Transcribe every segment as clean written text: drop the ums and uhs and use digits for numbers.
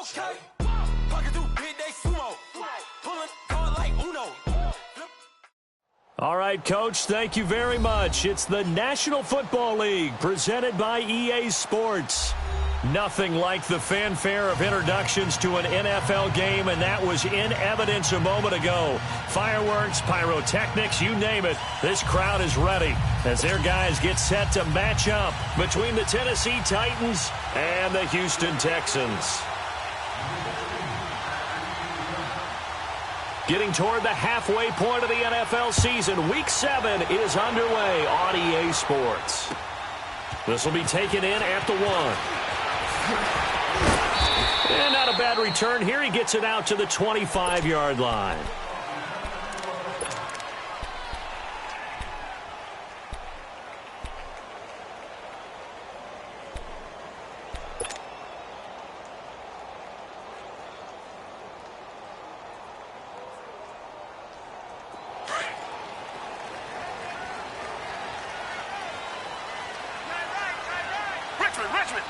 Okay. Fucking through big day sumo. Pulling card like Uno. All right, Coach, thank you very much. It's the National Football League presented by EA Sports. Nothing like the fanfare of introductions to an NFL game, and that was in evidence a moment ago. Fireworks, pyrotechnics, you name it. This crowd is ready as their guys get set to match up between the Tennessee Titans and the Houston Texans. Getting toward the halfway point of the NFL season, Week 7 is underway on EA Sports. This will be taken in at the 1. And not a bad return here. He gets it out to the 25-yard line. Richmond.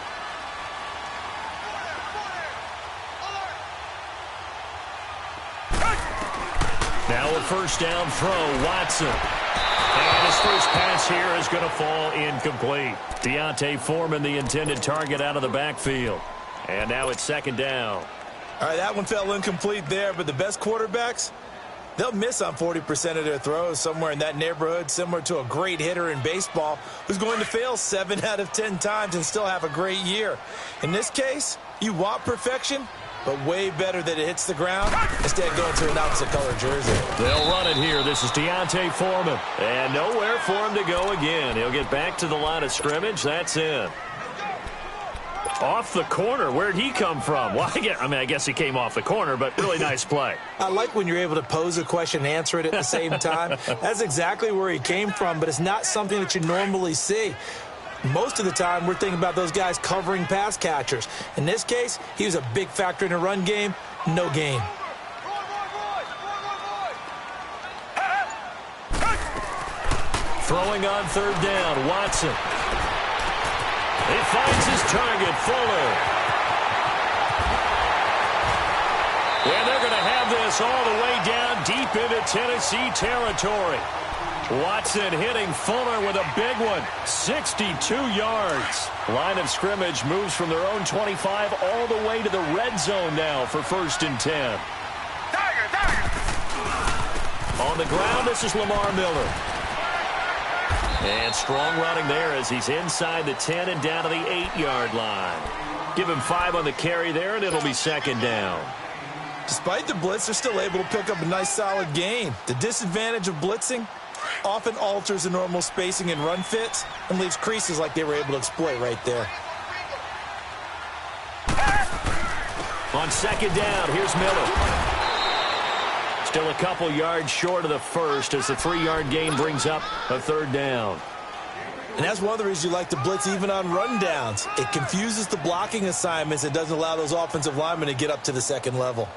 Now a first down throw, Watson. And his first pass here is going to fall incomplete. Deontay Foreman, the intended target, out of the backfield. And now it's second down. All right, that one fell incomplete there, but the best quarterbacks, they'll miss on 40% of their throws, somewhere in that neighborhood, similar to a great hitter in baseball who's going to fail 7 out of 10 times and still have a great year. In this case, you want perfection, but way better that it hits the ground instead of going to an opposite color jersey. They'll run it here. This is Deontay Foreman. And nowhere for him to go again. He'll get back to the line of scrimmage. That's in. Off the corner. Where'd he come from? Well, I guess he came off the corner, but really nice play. I like when you're able to pose a question and answer it at the same time. That's exactly where he came from, but it's not something that you normally see. Most of the time, we're thinking about those guys covering pass catchers. In this case, he was a big factor in the run game. No gain. Throwing on third down, Watson. He finds his target, Fuller. And they're going to have this all the way down deep into Tennessee territory. Watson hitting Fuller with a big one, 62 yards. Line of scrimmage moves from their own 25 all the way to the red zone now for 1st and 10. On the ground, this is Lamar Miller. And strong running there as he's inside the 10 and down to the 8-yard line. Give him 5 on the carry there, and it'll be second down. Despite the blitz, they're still able to pick up a nice solid gain. The disadvantage of blitzing often alters the normal spacing and run fits and leaves creases like they were able to exploit right there. On second down, here's Miller. Still a couple yards short of the first as the 3-yard gain brings up a third down. And that's one of the reasons you like to blitz even on run downs. It confuses the blocking assignments. It doesn't allow those offensive linemen to get up to the second level.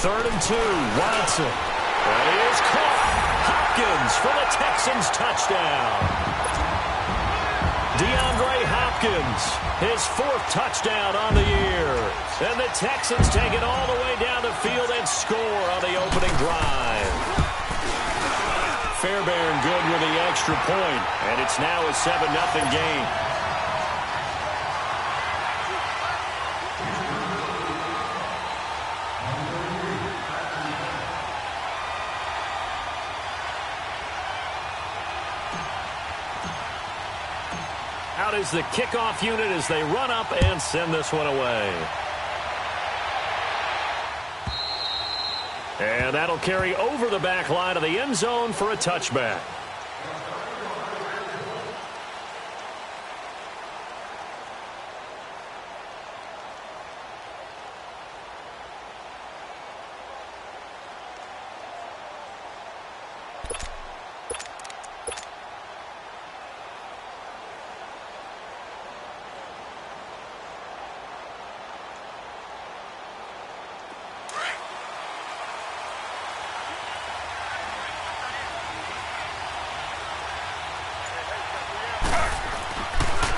Third and 2, Watson. And he is caught. Hopkins for the Texans touchdown. DeAndre Hopkins, his 4th touchdown on the year. And the Texans take it all the way down the field and score on the opening drive. Fairbairn good with the extra point, and it's now a 7-0 game. Out is the kickoff unit as they run up and send this one away. And that'll carry over the back line of the end zone for a touchback.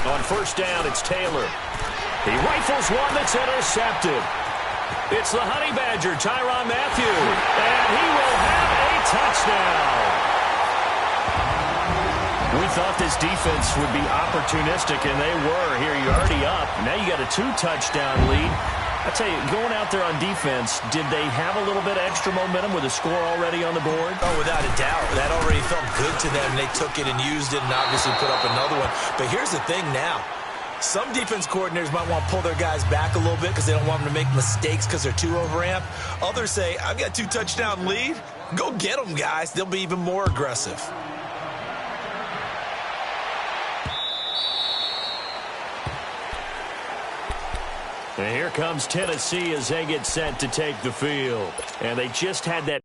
On first down, it's Taylor. He rifles one that's intercepted. It's the Honey Badger, Tyrann Mathieu, and he will have a touchdown. We thought this defense would be opportunistic, and they were. Here, you're already up. Now you got a 2-touchdown lead. I tell you, going out there on defense, did they have a little bit of extra momentum with a score already on the board? Oh, without a doubt. That already felt good to them. They took it and used it and obviously put up another one. But here's the thing now. Some defense coordinators might want to pull their guys back a little bit because they don't want them to make mistakes because they're too overamped. Others say, I've got 2-touchdown lead. Go get them, guys. They'll be even more aggressive. And here comes Tennessee as they get set to take the field. And they just had that.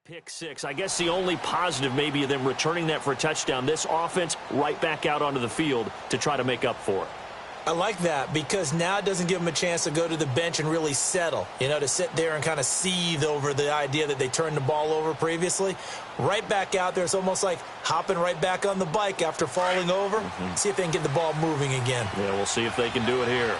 Pick six. I guess the only positive maybe of them returning that for a touchdown. This offense right back out onto the field to try to make up for it. I like that because now it doesn't give them a chance to go to the bench and really settle, to sit there and kind of seethe over the idea that they turned the ball over previously. Right back out there, it's almost like hopping right back on the bike after falling over. See if they can get the ball moving again. Yeah, we'll see if they can do it here.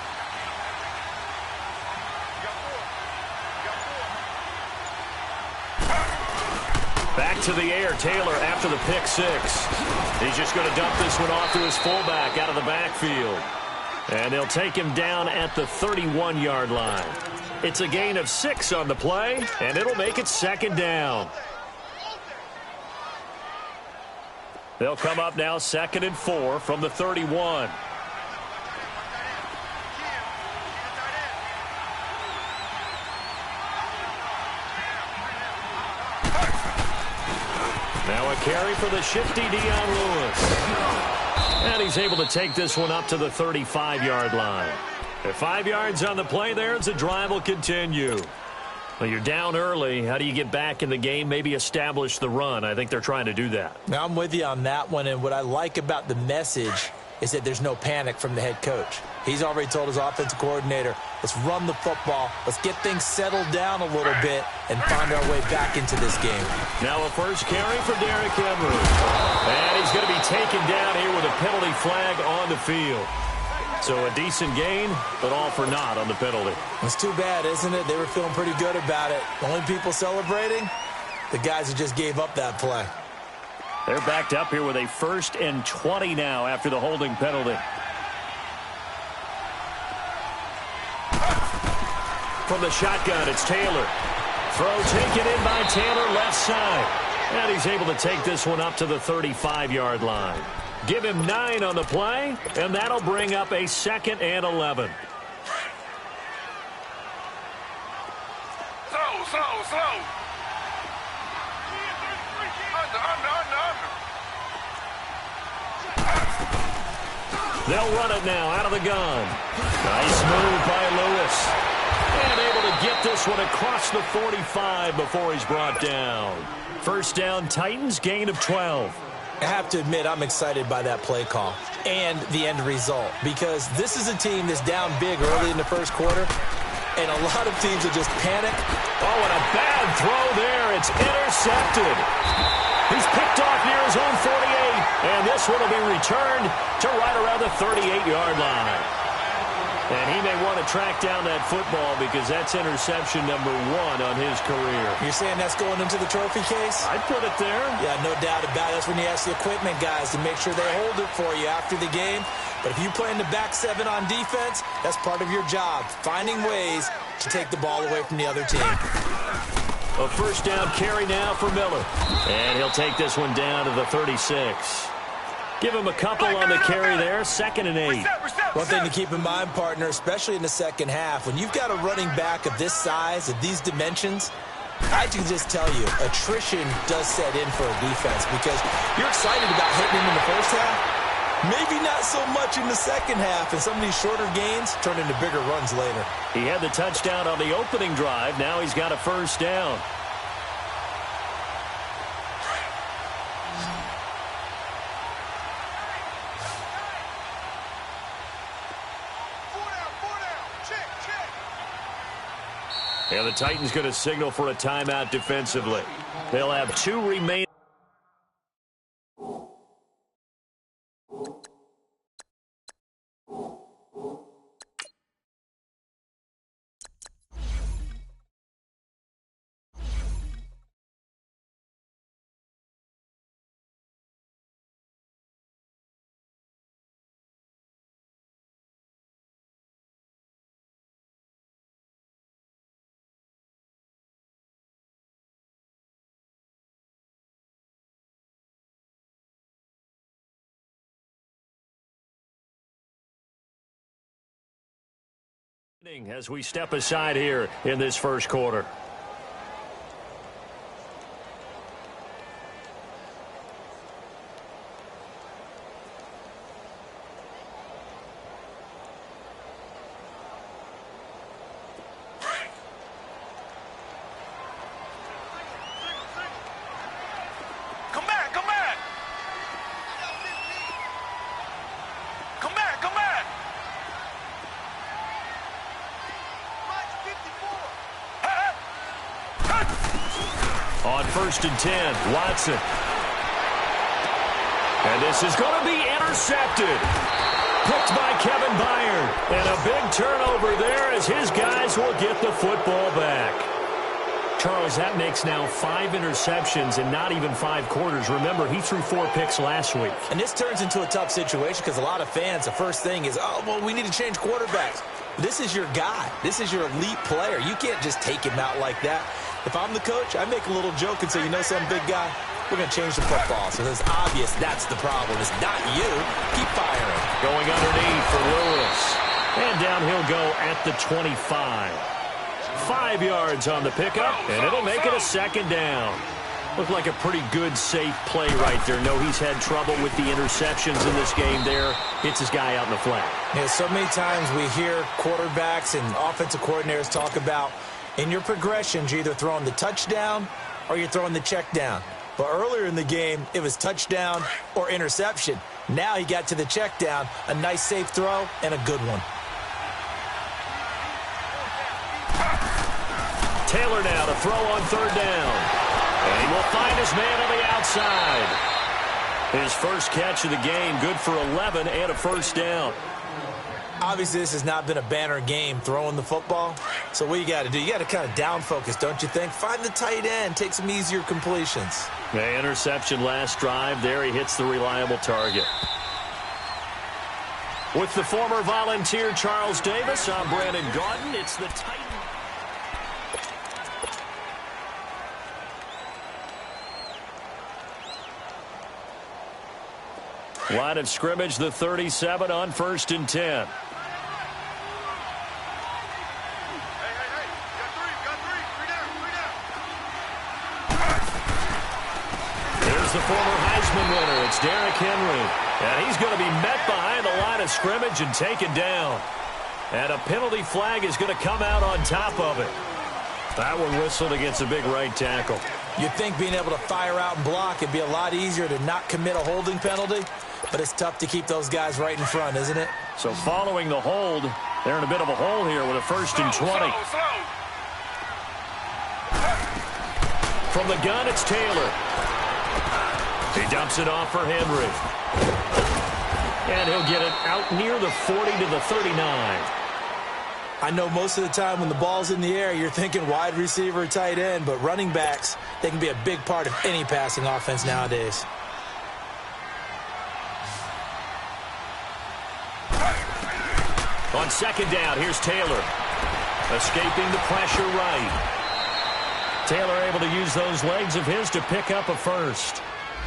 Back to the air, Taylor after the pick six. He's just going to dump this one off to his fullback out of the backfield. And they'll take him down at the 31-yard line. It's a gain of 6 on the play, and it'll make it second down. They'll come up now 2nd and 4 from the 31. Now a carry for the shifty Dion Lewis. And he's able to take this one up to the 35-yard line. At 5 yards on the play there, the drive will continue. Well, you're down early. How do you get back in the game? Maybe establish the run. I think they're trying to do that. Now, I'm with you on that one, and what I like about the message is that there's no panic from the head coach. He's already told his offensive coordinator, let's run the football, let's get things settled down a little bit and find our way back into this game. Now a first carry for Derrick Henry. And he's going to be taken down here with a penalty flag on the field. So a decent gain, but all for naught on the penalty. It's too bad, isn't it? They were feeling pretty good about it. The only people celebrating, the guys who just gave up that play. They're backed up here with a 1st and 20 now after the holding penalty. From the shotgun, it's Taylor. Throw taken in by Taylor, left side. And he's able to take this one up to the 35-yard line. Give him 9 on the play, and that'll bring up a 2nd and 11. Slow. They'll run it now out of the gun. Nice move by Lewis. And able to get this one across the 45 before he's brought down. First down, Titans, gain of 12. I have to admit, I'm excited by that play call and the end result because this is a team that's down big early in the first quarter, and a lot of teams will just panic. Oh, and a bad throw there. It's intercepted. He's picked off near his own 48, and this one will be returned to right around the 38-yard line. And he may want to track down that football because that's interception number 1 on his career. You're saying that's going into the trophy case? I'd put it there. Yeah, no doubt about it. That's when you ask the equipment guys to make sure they hold it for you after the game. But if you play in the back 7 on defense, that's part of your job, finding ways to take the ball away from the other team. A first down carry now for Miller. And he'll take this one down to the 36. Give him a couple on the carry there, 2nd and 8. One thing to keep in mind, partner, especially in the second half, when you've got a running back of this size, of these dimensions, I can just tell you, attrition does set in for a defense because you're excited about hitting him in the first half. Maybe not so much in the second half, and some of these shorter gains turn into bigger runs later. He had the touchdown on the opening drive. Now he's got a first down. And the Titans going to signal for a timeout defensively. They'll have 2 remaining. As we step aside here in this first quarter. Come back, come back. Come back, come back. On 1st and 10, Watson. And this is going to be intercepted. Picked by Kevin Byard. And a big turnover there as his guys will get the football back. Charles, that makes now 5 interceptions in not even 5 quarters. Remember, he threw 4 picks last week. And this turns into a tough situation because a lot of fans, the first thing is, oh, well, we need to change quarterbacks. This is your guy. This is your elite player. You can't just take him out like that. If I'm the coach, I make a little joke and say, you know something, big guy? We're going to change the football. So it's obvious that's the problem. It's not you. Keep firing. Going underneath for Lewis. And down he'll go at the 25. 5 yards on the pickup, and it'll make it a second down. Looked like a pretty good, safe play right there. No, he's had trouble with the interceptions in this game there. Hits his guy out in the flat. Yeah, so many times we hear quarterbacks and offensive coordinators talk about in your progressions, you're either throwing the touchdown or you're throwing the check down. But earlier in the game, it was touchdown or interception. Now he got to the check down, a nice safe throw, and a good one. Taylor now to throw on 3rd down. And he will find his man on the outside. His first catch of the game, good for 11 and a first down. Obviously, this has not been a banner game throwing the football. So what you got to do, you got to kind of down focus, don't you think? Find the tight end, take some easier completions. The interception last drive. There he hits the reliable target. With the former Volunteer Charles Davis, I'm Brandon Gaudin. It's the Titans. Line of scrimmage, the 37 on 1st and 10. Here's the former Heisman winner. It's Derrick Henry. And he's going to be met behind the line of scrimmage and taken down. And a penalty flag is going to come out on top of it. That one whistled against a big right tackle. You'd think being able to fire out and block it'd be a lot easier to not commit a holding penalty, but it's tough to keep those guys right in front, isn't it? So following the hold, they're in a bit of a hole here with a 1st and 20. From the gun, it's Taylor. He dumps it off for Henry. And he'll get it out near the 40 to the 39. I know most of the time when the ball's in the air, you're thinking wide receiver, tight end, but running backs, they can be a big part of any passing offense nowadays. On 2nd down, here's Taylor. Escaping the pressure right. Taylor able to use those legs of his to pick up a first.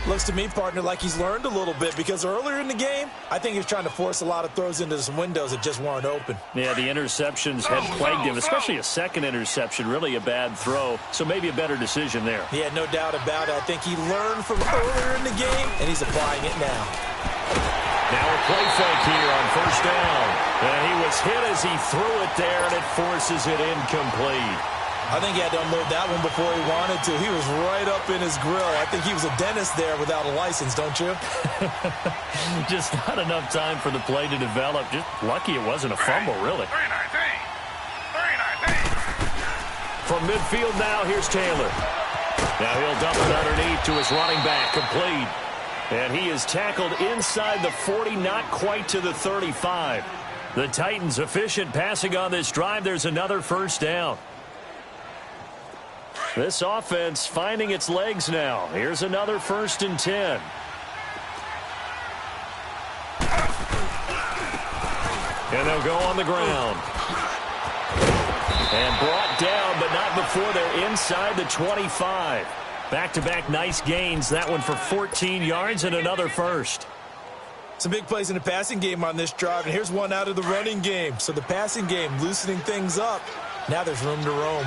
Looks to me, partner, like he's learned a little bit because earlier in the game, I think he was trying to force a lot of throws into some windows that just weren't open. Yeah, the interceptions had plagued him, especially a second interception, really a bad throw. So maybe a better decision there. Yeah, no doubt about it. I think he learned from earlier in the game, and he's applying it now. Now a play fake here on first down. And he was hit as he threw it there, and it forces it incomplete. I think he had to unload that one before he wanted to. He was right up in his grill. I think he was a dentist there without a license, don't you? Just not enough time for the play to develop. Just lucky it wasn't a fumble, really. 319. From midfield now, here's Taylor. Now he'll dump it underneath to his running back, complete. And he is tackled inside the 40, not quite to the 35. The Titans efficient passing on this drive. There's another first down. This offense finding its legs now. Here's another 1st and 10. And they'll go on the ground. And brought down, but not before they're inside the 25. Back-to-back nice gains. That one for 14 yards and another first. Some big plays in the passing game on this drive, and here's one out of the running game. So the passing game loosening things up. Now there's room to roam.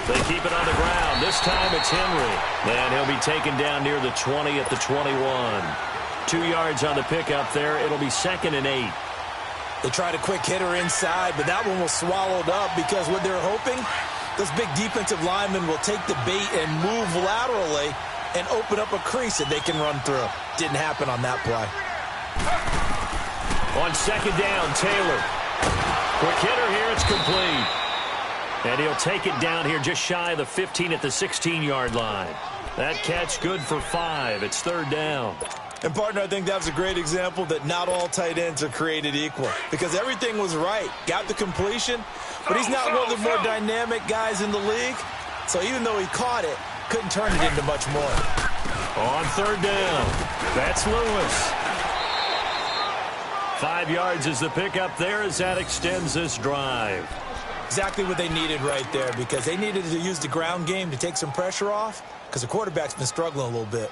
They keep it on the ground. This time it's Henry. And he'll be taken down near the 20 at the 21. 2 yards on the pickup there. It'll be 2nd and 8. They tried a quick hitter inside, but that one was swallowed up because what they're hoping, those big defensive linemen will take the bait and move laterally and open up a crease that they can run through. Didn't happen on that play. On 2nd down, Taylor. Quick hitter here. It's complete. And he'll take it down here just shy of the 15 at the 16-yard line. That catch good for 5. It's 3rd down. And, partner, I think that was a great example that not all tight ends are created equal because everything was right. Got the completion, but he's not one of the more dynamic guys in the league. So even though he caught it, couldn't turn it into much more. On 3rd down, that's Lewis. 5 yards is the pickup there as that extends this drive. Exactly what they needed right there because they needed to use the ground game to take some pressure off because the quarterback's been struggling a little bit.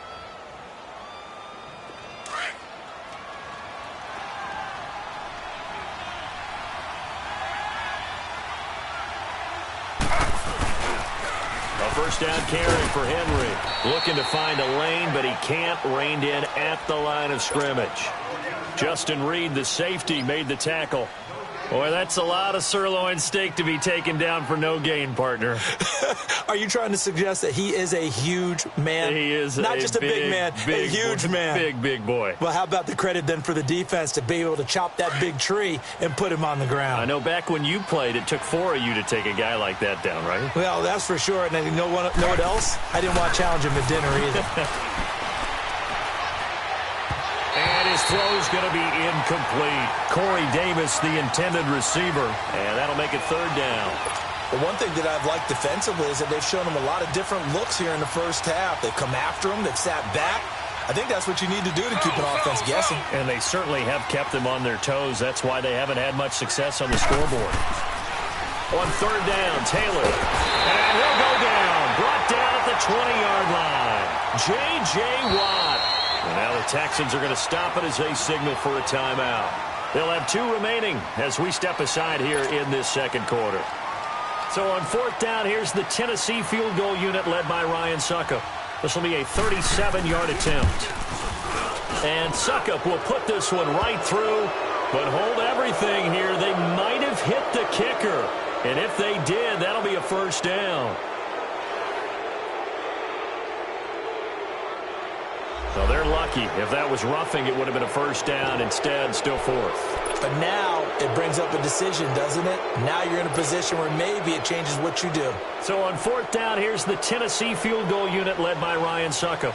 A first down carry for Henry. Looking to find a lane, but he can't. Reined in at the line of scrimmage. Justin Reed, the safety, made the tackle. Boy, that's a lot of sirloin steak to be taken down for no gain, partner. Are you trying to suggest that he is a huge man? He is not just a big man, a huge man. Big boy. Well, how about the credit then for the defense to be able to chop that big tree and put him on the ground? I know back when you played, it took 4 of you to take a guy like that down, right? Well, that's for sure. And you know what else? I didn't want to challenge him at dinner either. And his throw's going to be incomplete. Corey Davis, the intended receiver. And that'll make it 3rd down. The one thing that I've liked defensively is that they've shown him a lot of different looks here in the first half. They've come after him. They've sat back. I think that's what you need to do to keep an offense guessing. And they certainly have kept them on their toes. That's why they haven't had much success on the scoreboard. On 3rd down, Taylor. And he'll go down. Brought down at the 20-yard line. J.J. Watt. And now the Texans are going to stop it as they signal for a timeout. They'll have 2 remaining as we step aside here in this 2nd quarter. So on 4th down, here's the Tennessee field goal unit led by Ryan Suckup. This will be a 37-yard attempt. And Suckup will put this one right through, but hold everything here. They might have hit the kicker. And if they did, that'll be a first down. Well, they're lucky. If that was roughing, it would have been a first down. Instead, still 4th. But now it brings up a decision, doesn't it? Now you're in a position where maybe it changes what you do. So on 4th down, here's the Tennessee field goal unit led by Ryan Suckup.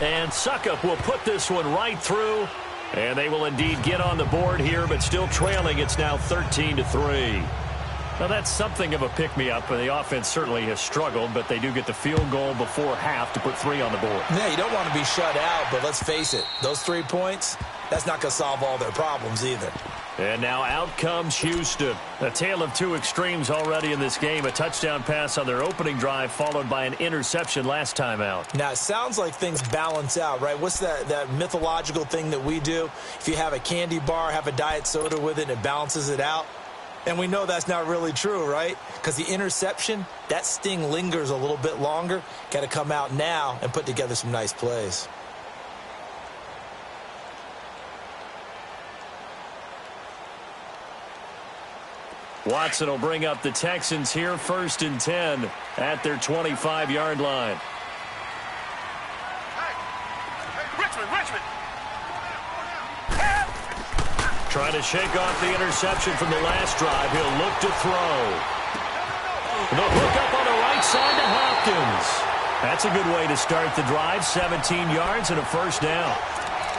And Suckup will put this one right through. And they will indeed get on the board here, but still trailing. It's now 13-3. Now, that's something of a pick-me-up. The offense certainly has struggled, but they do get the field goal before half to put 3 on the board. Yeah, you don't want to be shut out, but let's face it. Those 3 points, that's not going to solve all their problems either. And now out comes Houston. A tale of two extremes already in this game. A touchdown pass on their opening drive followed by an interception last time out. Now, it sounds like things balance out, right? What's that mythological thing that we do? If you have a candy bar, have a diet soda with it, and it balances it out. And we know that's not really true, right? Because the interception, that sting lingers a little bit longer. Got to come out now and put together some nice plays. Watson will bring up the Texans here, 1st and 10 at their 25-yard line. Richmond. Trying to shake off the interception from the last drive. He'll look to throw. The hook up on the right side to Hopkins. That's a good way to start the drive. 17 yards and a first down.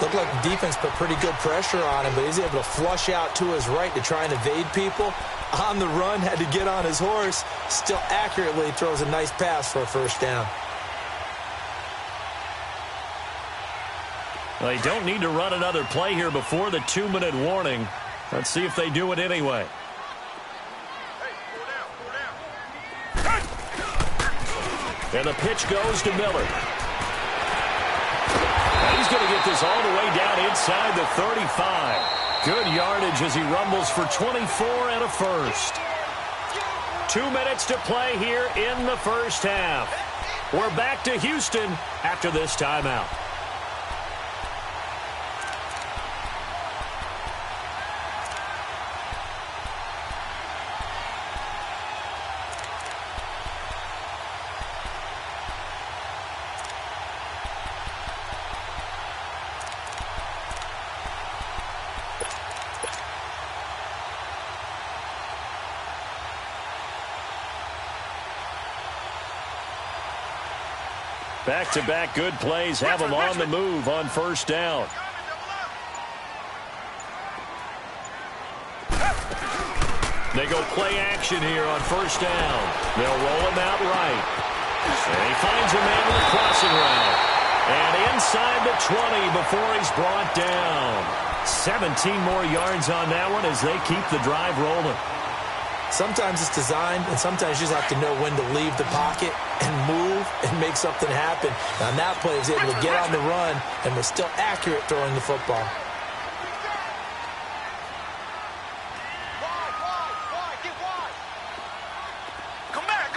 Looked like the defense put pretty good pressure on him, but he's able to flush out to his right to try and evade people. On the run, had to get on his horse. Still accurately throws a nice pass for a first down. They don't need to run another play here before the 2-minute warning. Let's see if they do it anyway. And the pitch goes to Miller. And he's going to get this all the way down inside the 35. Good yardage as he rumbles for 24 and a first. 2 minutes to play here in the first half. We're back to Houston after this timeout. Back-to-back good plays have them on the move on first down. They go play action here on first down. They'll roll him out right. And he finds a man with a crossing route. And inside the 20 before he's brought down. 17 more yards on that one as they keep the drive rolling. Sometimes it's designed, and sometimes you just have to know when to leave the pocket and move and make something happen. And on that play, he was able to get on the run and was still accurate throwing the football. Come back.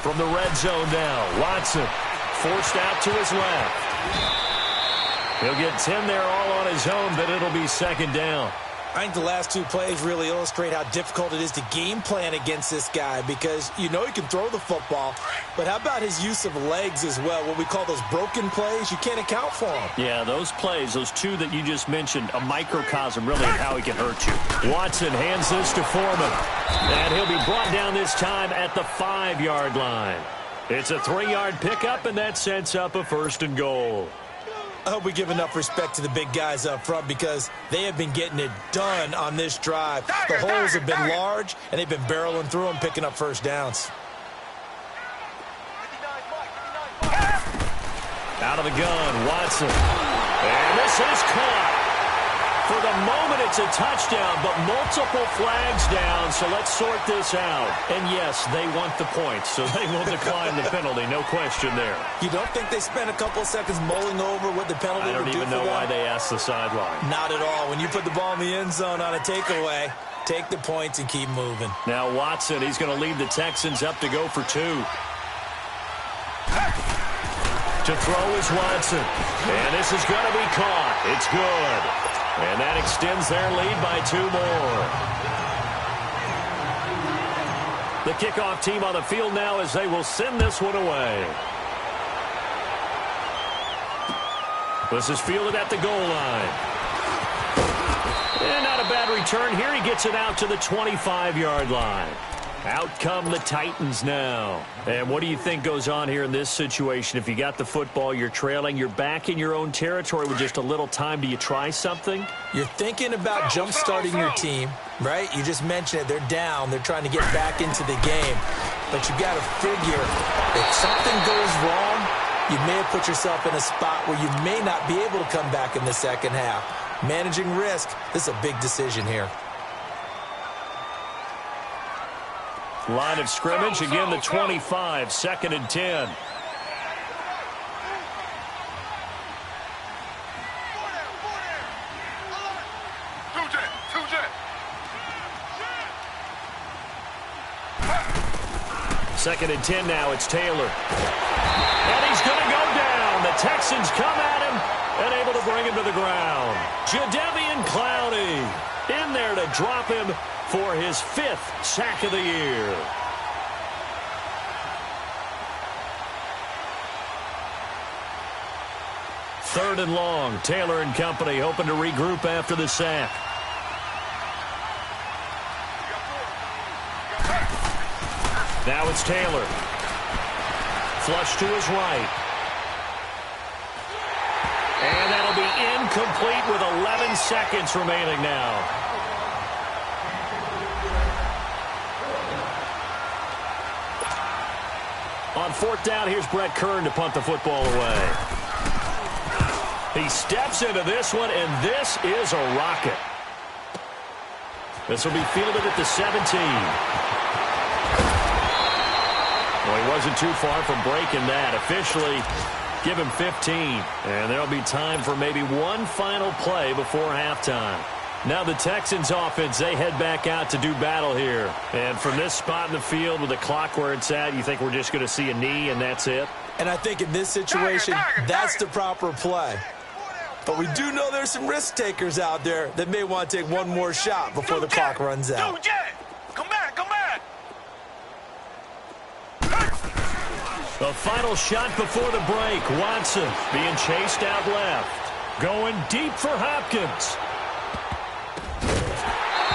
From the red zone now, Watson forced out to his left. He'll get 10 there all on his own, but it'll be second down. I think the last two plays really illustrate how difficult it is to game plan against this guy because you know he can throw the football, but how about his use of legs as well? What we call those broken plays, you can't account for them. Yeah, those plays, those two that you just mentioned, a microcosm really of how he can hurt you. Watson hands this to Foreman, and he'll be brought down this time at the 5-yard line. It's a 3-yard pickup, and that sets up a 1st and goal. I hope we give enough respect to the big guys up front because they have been getting it done on this drive. The holes have been large, and they've been barreling through them, picking up first downs. Out of the gun, Watson. And this is caught. For the moment, it's a touchdown, but multiple flags down, so let's sort this out. And yes, they want the points, so they will decline the penalty, no question there. You don't think they spent a couple of seconds mulling over what the penalty would do for them? I don't even know why they asked the sideline. Not at all. When you put the ball in the end zone on a takeaway, take the points and keep moving. Now Watson, he's going to lead the Texans up to go for 2. To throw is Watson. And this is going to be caught. It's good. And that extends their lead by 2 more. The kickoff team on the field now as they will send this one away. This is fielded at the goal line. And not a bad return here. He gets it out to the 25-yard line. Out come the Titans now. And what do you think goes on here in this situation? If you got the football, you're trailing, you're back in your own territory with just a little time. Do you try something? You're thinking about jump-starting your team, right? You just mentioned it. They're down. They're trying to get back into the game. But you got to figure if something goes wrong, you may have put yourself in a spot where you may not be able to come back in the second half. Managing risk, this is a big decision here. Line of scrimmage, again the 25, 2nd and 10. Second and 10 now, it's Taylor. And he's going to go down. The Texans come at him and able to bring him to the ground. Jadeveon Clowney in there to drop him for his 5th sack of the year. Third and long. Taylor and company hoping to regroup after the sack. Now it's Taylor. Flush to his right. And that'll be incomplete with 11 seconds remaining now. On 4th down, here's Brett Kern to punt the football away. He steps into this one, and this is a rocket. This will be fielded at the 17. Well, he wasn't too far from breaking that. Officially, give him 15. And there'll be time for maybe one final play before halftime. Now the Texans offense, they head back out to do battle here. And from this spot in the field with the clock where it's at, you think we're just going to see a knee and that's it? And I think in this situation, that's the proper play. But we do know there's some risk takers out there that may want to take one more shot before the clock runs out. Come back, come back. The final shot before the break. Watson being chased out left. Going deep for Hopkins.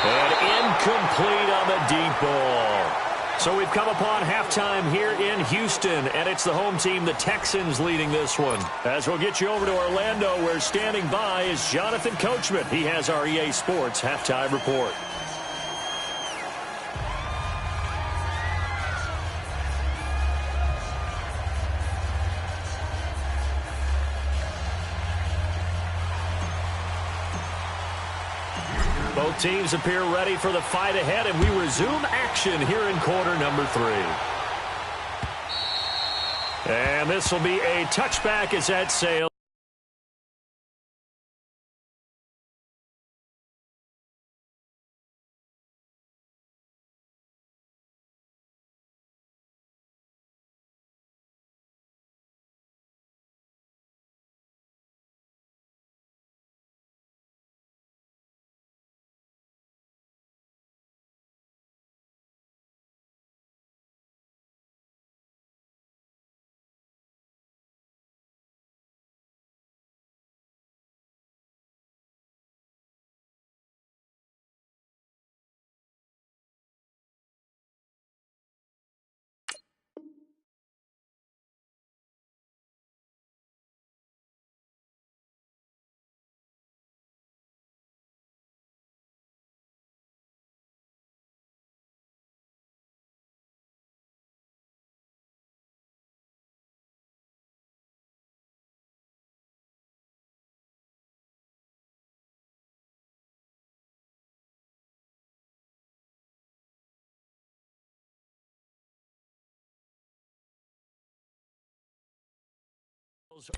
And incomplete on the deep ball. So we've come upon halftime here in Houston, and it's the home team, the Texans, leading this one. As we'll get you over to Orlando, where standing by is Jonathan Coachman. He has our EA Sports halftime report. Both teams appear ready for the fight ahead, and we resume action here in quarter number 3. And this will be a touchback as that sails.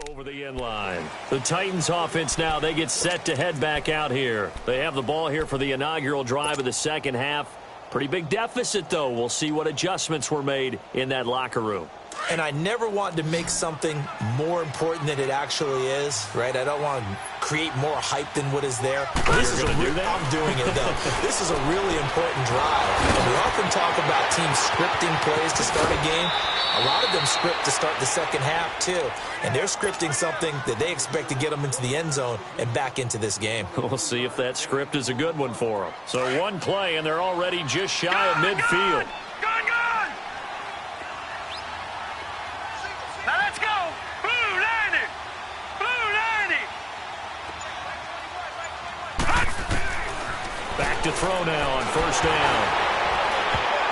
Over the end line. The Titans offense now, they get set to head back out here. They have the ball here for the inaugural drive of the second half. Pretty big deficit, though. We'll see what adjustments were made in that locker room. And I never want to make something more important than it actually is, right? I don't want to create more hype than what is there. This is I'm doing it, though. This is a really important drive. And we often talk about teams scripting plays to start a game. A lot of them script to start the second half, too. And they're scripting something that they expect to get them into the end zone and back into this game. We'll see if that script is a good one for them. So one play, and they're already just shy of midfield. Now let's go. Blue landing. Blue landing. Back to throw now on first down.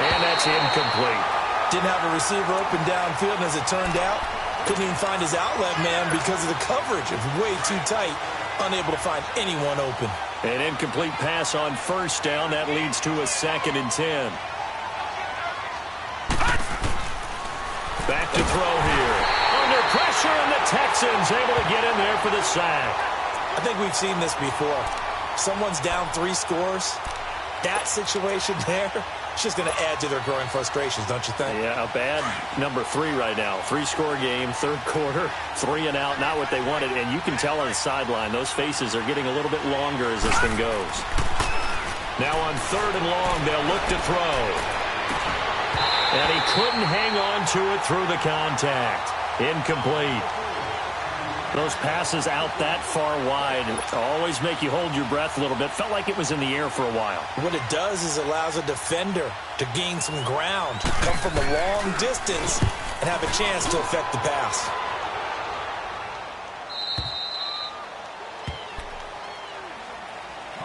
And that's incomplete. Didn't have a receiver open downfield, and as it turned out, Couldn't even find his outlet man because of the coverage. It was way too tight. Unable to find anyone open. An incomplete pass on first down. That leads to a 2nd and 10. Back to throw here. Under pressure, and the Texans able to get in there for the sack. I think we've seen this before. Someone's down 3 scores. That situation there, it's just going to add to their growing frustrations, don't you think? Yeah, a bad number 3 right now. 3-score game, 3rd quarter, 3 and out, not what they wanted. And you can tell on the sideline, those faces are getting a little bit longer as this thing goes. Now on 3rd and long, they'll look to throw. And he couldn't hang on to it through the contact. Incomplete. Those passes out that far wide always make you hold your breath a little bit. Felt like it was in the air for a while. What it does is allows a defender to gain some ground, come from a long distance, and have a chance to affect the pass.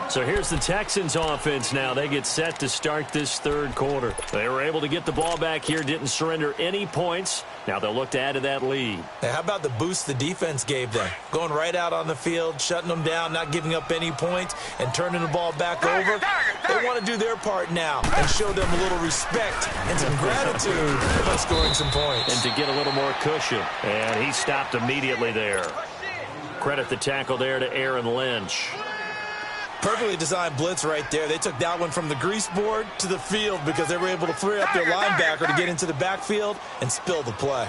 So here's the Texans offense now. They get set to start this 3rd quarter. They were able to get the ball back here, didn't surrender any points. Now they'll look to add to that lead. Now, how about the boost the defense gave them? Going right out on the field, shutting them down, not giving up any points, and turning the ball back over. They want to do their part now and show them a little respect and some gratitude by scoring some points. And to get a little more cushion. And he stopped immediately there. Credit the tackle there to Aaron Lynch. Perfectly designed blitz right there. They took that one from the grease board to the field because they were able to free up their linebacker to get into the backfield and spill the play.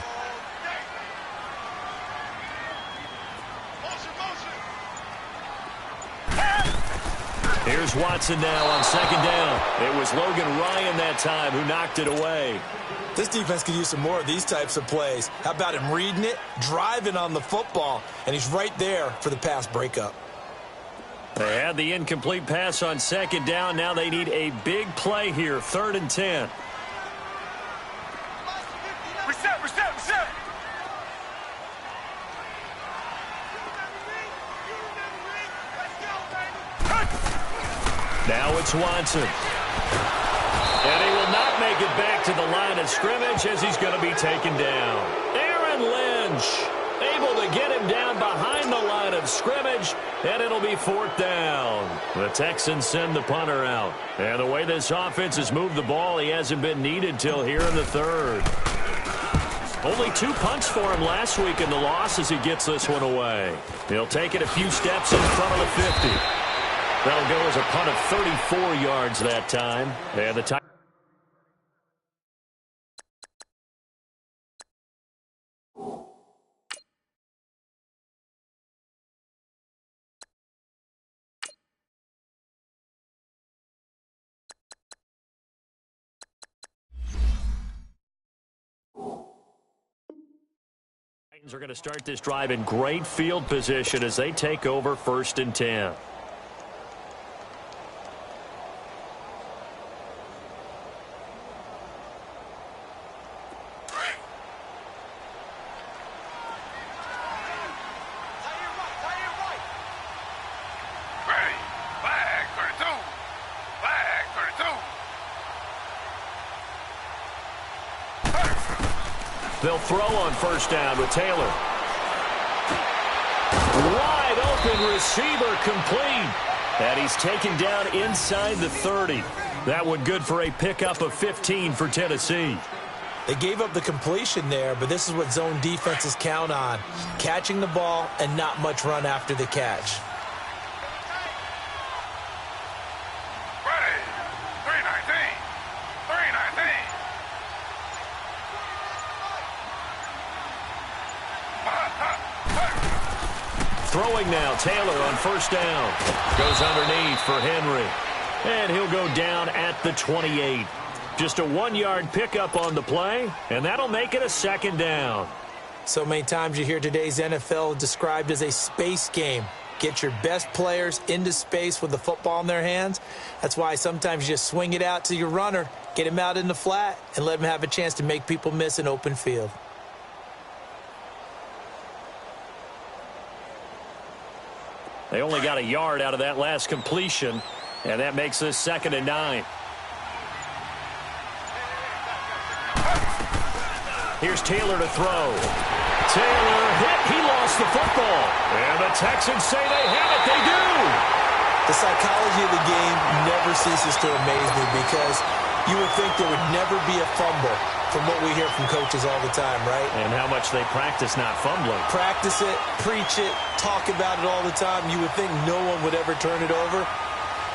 Here's Watson now on 2nd down. It was Logan Ryan that time who knocked it away. This defense could use some more of these types of plays. How about him reading it, driving on the football, and he's right there for the pass breakup. They had the incomplete pass on 2nd down. Now they need a big play here, 3rd and 10. Reset. Now it's Watson. And he will not make it back to the line of scrimmage as he's going to be taken down. Aaron Lynch able to get him down behind the line of scrimmage, and it'll be 4th down. The Texans send the punter out. And the way this offense has moved the ball, he hasn't been needed till here in the 3rd. Only 2 punts for him last week in the loss as he gets this one away. He'll take it a few steps in front of the 50. That'll go as a punt of 34 yards that time. And the time. Titans are going to start this drive in great field position as they take over 1st and 10. They'll throw on 1st down with Taylor. Wide open receiver complete. And he's taken down inside the 30. That one good for a pickup of 15 for Tennessee. They gave up the completion there, but this is what zone defenses count on. Catching the ball and not much run after the catch. Throwing now, Taylor on 1st down. Goes underneath for Henry. And he'll go down at the 28. Just a 1-yard pickup on the play, and that'll make it a 2nd down. So many times you hear today's NFL described as a space game. Get your best players into space with the football in their hands. That's why sometimes you just swing it out to your runner, get him out in the flat, and let him have a chance to make people miss an open field. They only got a yard out of that last completion, and that makes this 2nd and 9. Here's Taylor to throw. Taylor hit. He lost the football. And the Texans say they have it. They do. The psychology of the game never ceases to amaze me because you would think there would never be a fumble from what we hear from coaches all the time, right? And how much they practice not fumbling. Practice it, preach it, talk about it all the time. You would think no one would ever turn it over.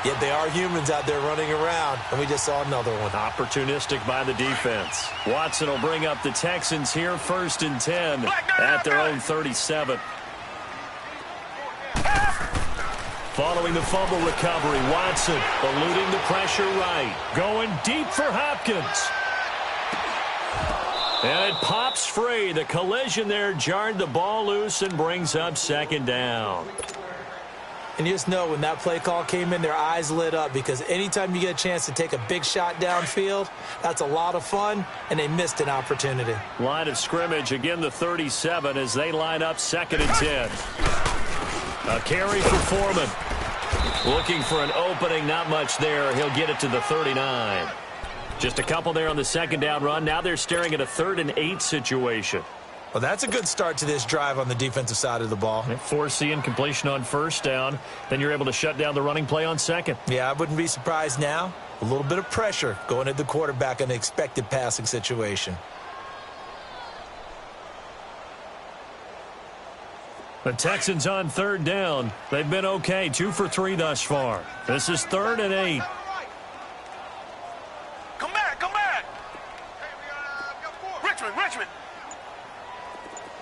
Yet they are humans out there running around, and we just saw another one. Opportunistic by the defense. Watson will bring up the Texans here, 1st and 10 at their own 37. Following the fumble recovery, Watson eluding the pressure right. Going deep for Hopkins. And it pops free. The collision there jarred the ball loose and brings up 2nd down. And you just know when that play call came in, their eyes lit up because anytime you get a chance to take a big shot downfield, that's a lot of fun, and they missed an opportunity. Line of scrimmage, again the 37 as they line up 2nd and 10. A carry for Foreman. Looking for an opening, not much there. He'll get it to the 39. Just a couple there on the 2nd down run. Now they're staring at a 3rd and 8 situation. Well, that's a good start to this drive on the defensive side of the ball. Force incompletion on 1st down. Then you're able to shut down the running play on 2nd. Yeah, I wouldn't be surprised now. A little bit of pressure going at the quarterback in an expected passing situation. The Texans on 3rd down. They've been okay, 2 for 3 thus far. This is 3rd and 8. Come back, come back. Richmond.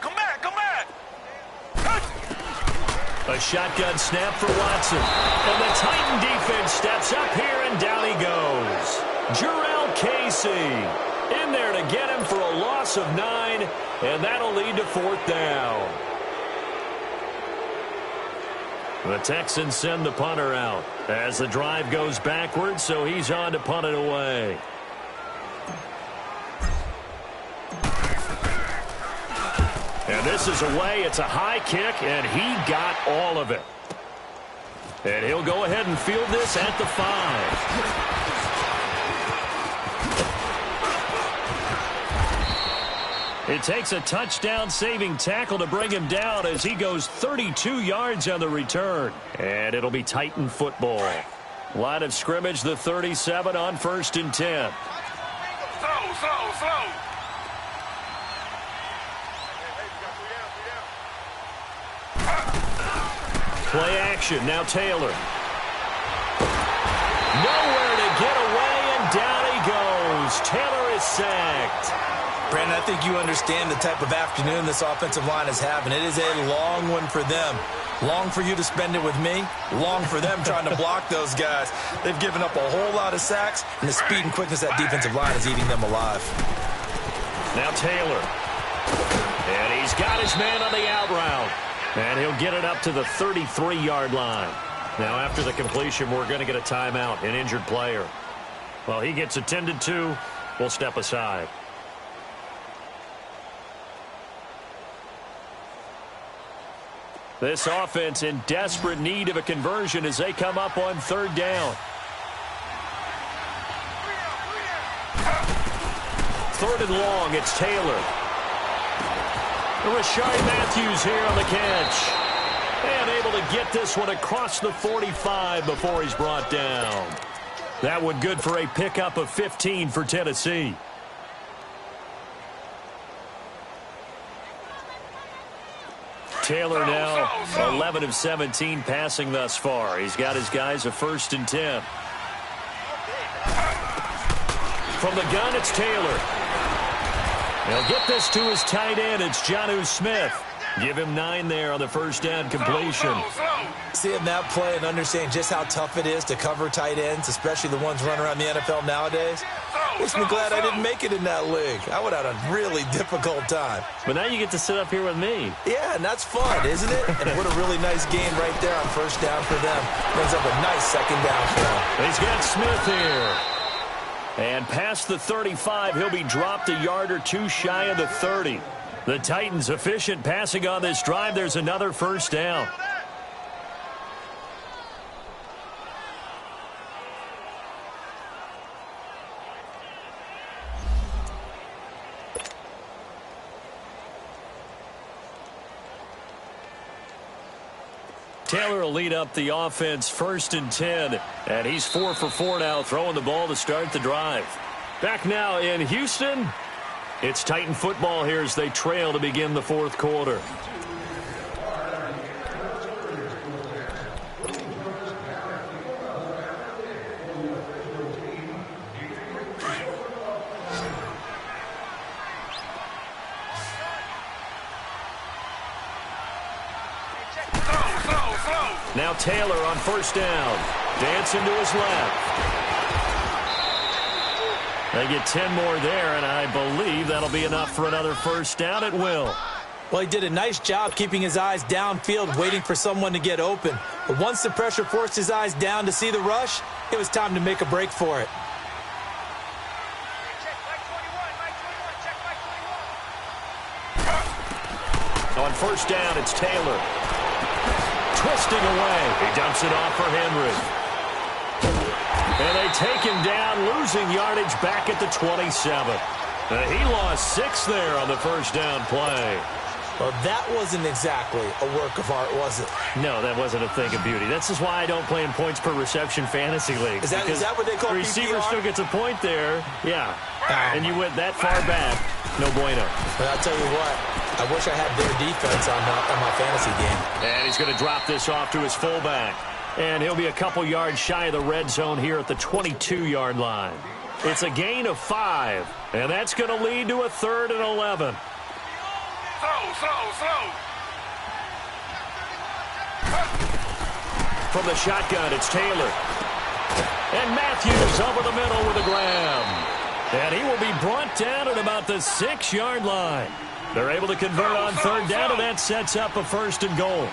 Come back, come back. A shotgun snap for Watson. And the Titan defense steps up here, and down he goes. Jarrell Casey in there to get him for a loss of 9, and that'll lead to 4th down. The Texans send the punter out as the drive goes backwards, so he's on to punt it away. And this is away. It's a high kick, and he got all of it. And he'll go ahead and field this at the 5. It takes a touchdown-saving tackle to bring him down as he goes 32 yards on the return. And it'll be Titan football. Line of scrimmage, the 37 on 1st and 10. Slow. Play action, now Taylor. Nowhere to get away, and down he goes. Taylor is sacked. Brandon, I think you understand the type of afternoon this offensive line is having. It is a long one for them. Long for you to spend it with me. Long for them trying to block those guys. They've given up a whole lot of sacks, and the speed and quickness of that defensive line is eating them alive. Now Taylor. And he's got his man on the out route. And he'll get it up to the 33-yard line. Now after the completion, we're going to get a timeout, an injured player. Well, he gets attended to. We'll step aside. This offense in desperate need of a conversion as they come up on 3rd down. 3rd and long, it's Taylor. Rashard Matthews here on the catch. And able to get this one across the 45 before he's brought down. That one good for a pickup of 15 for Tennessee. Taylor now 11 of 17 passing thus far. He's got his guys a 1st and 10. From the gun, it's Taylor. He'll get this to his tight end. It's Jonnu Smith. Give him 9 there on the 1st down completion. Seeing that play and understanding just how tough it is to cover tight ends, especially the ones running around the NFL nowadays, makes me glad I didn't make it in that league. I would have had a really difficult time. But now you get to sit up here with me. Yeah, and that's fun, isn't it? And what a really nice game right there on 1st down for them. Brings up a nice 2nd down for them. He's got Smith here. And past the 35, he'll be dropped a yard or 2 shy of the 30. The Titans efficient passing on this drive. There's another 1st down. Taylor will lead up the offense 1st and 10. And he's 4 for 4 now, throwing the ball to start the drive. Back now in Houston, it's Titan football here as they trail to begin the 4th quarter. Now Taylor on 1st down. Dancing to his left. They get 10 more there, and I believe that'll be enough for another 1st down at will. Well, he did a nice job keeping his eyes downfield, waiting for someone to get open. But once the pressure forced his eyes down to see the rush, it was time to make a break for it. On 1st down, it's Taylor. Twisting away. He dumps it off for Henry. And they take him down, losing yardage back at the 27. He lost 6 there on the 1st down play. Well, that wasn't exactly a work of art, was it? No, that wasn't a thing of beauty. This is why I don't play in points per reception fantasy league. Is that what they call the receiver PPR? still gets a point there. Yeah. And you went that far back. No bueno. But I'll tell you what. I wish I had their defense on my fantasy game. And he's going to drop this off to his fullback. And he'll be a couple yards shy of the red zone here at the 22-yard line. It's a gain of 5. And that's going to lead to a 3rd and 11. From the shotgun, it's Taylor. And Matthews over the middle with a grab. And he will be brought down at about the 6-yard line. They're able to convert on 3rd down, and that sets up a 1st and goal.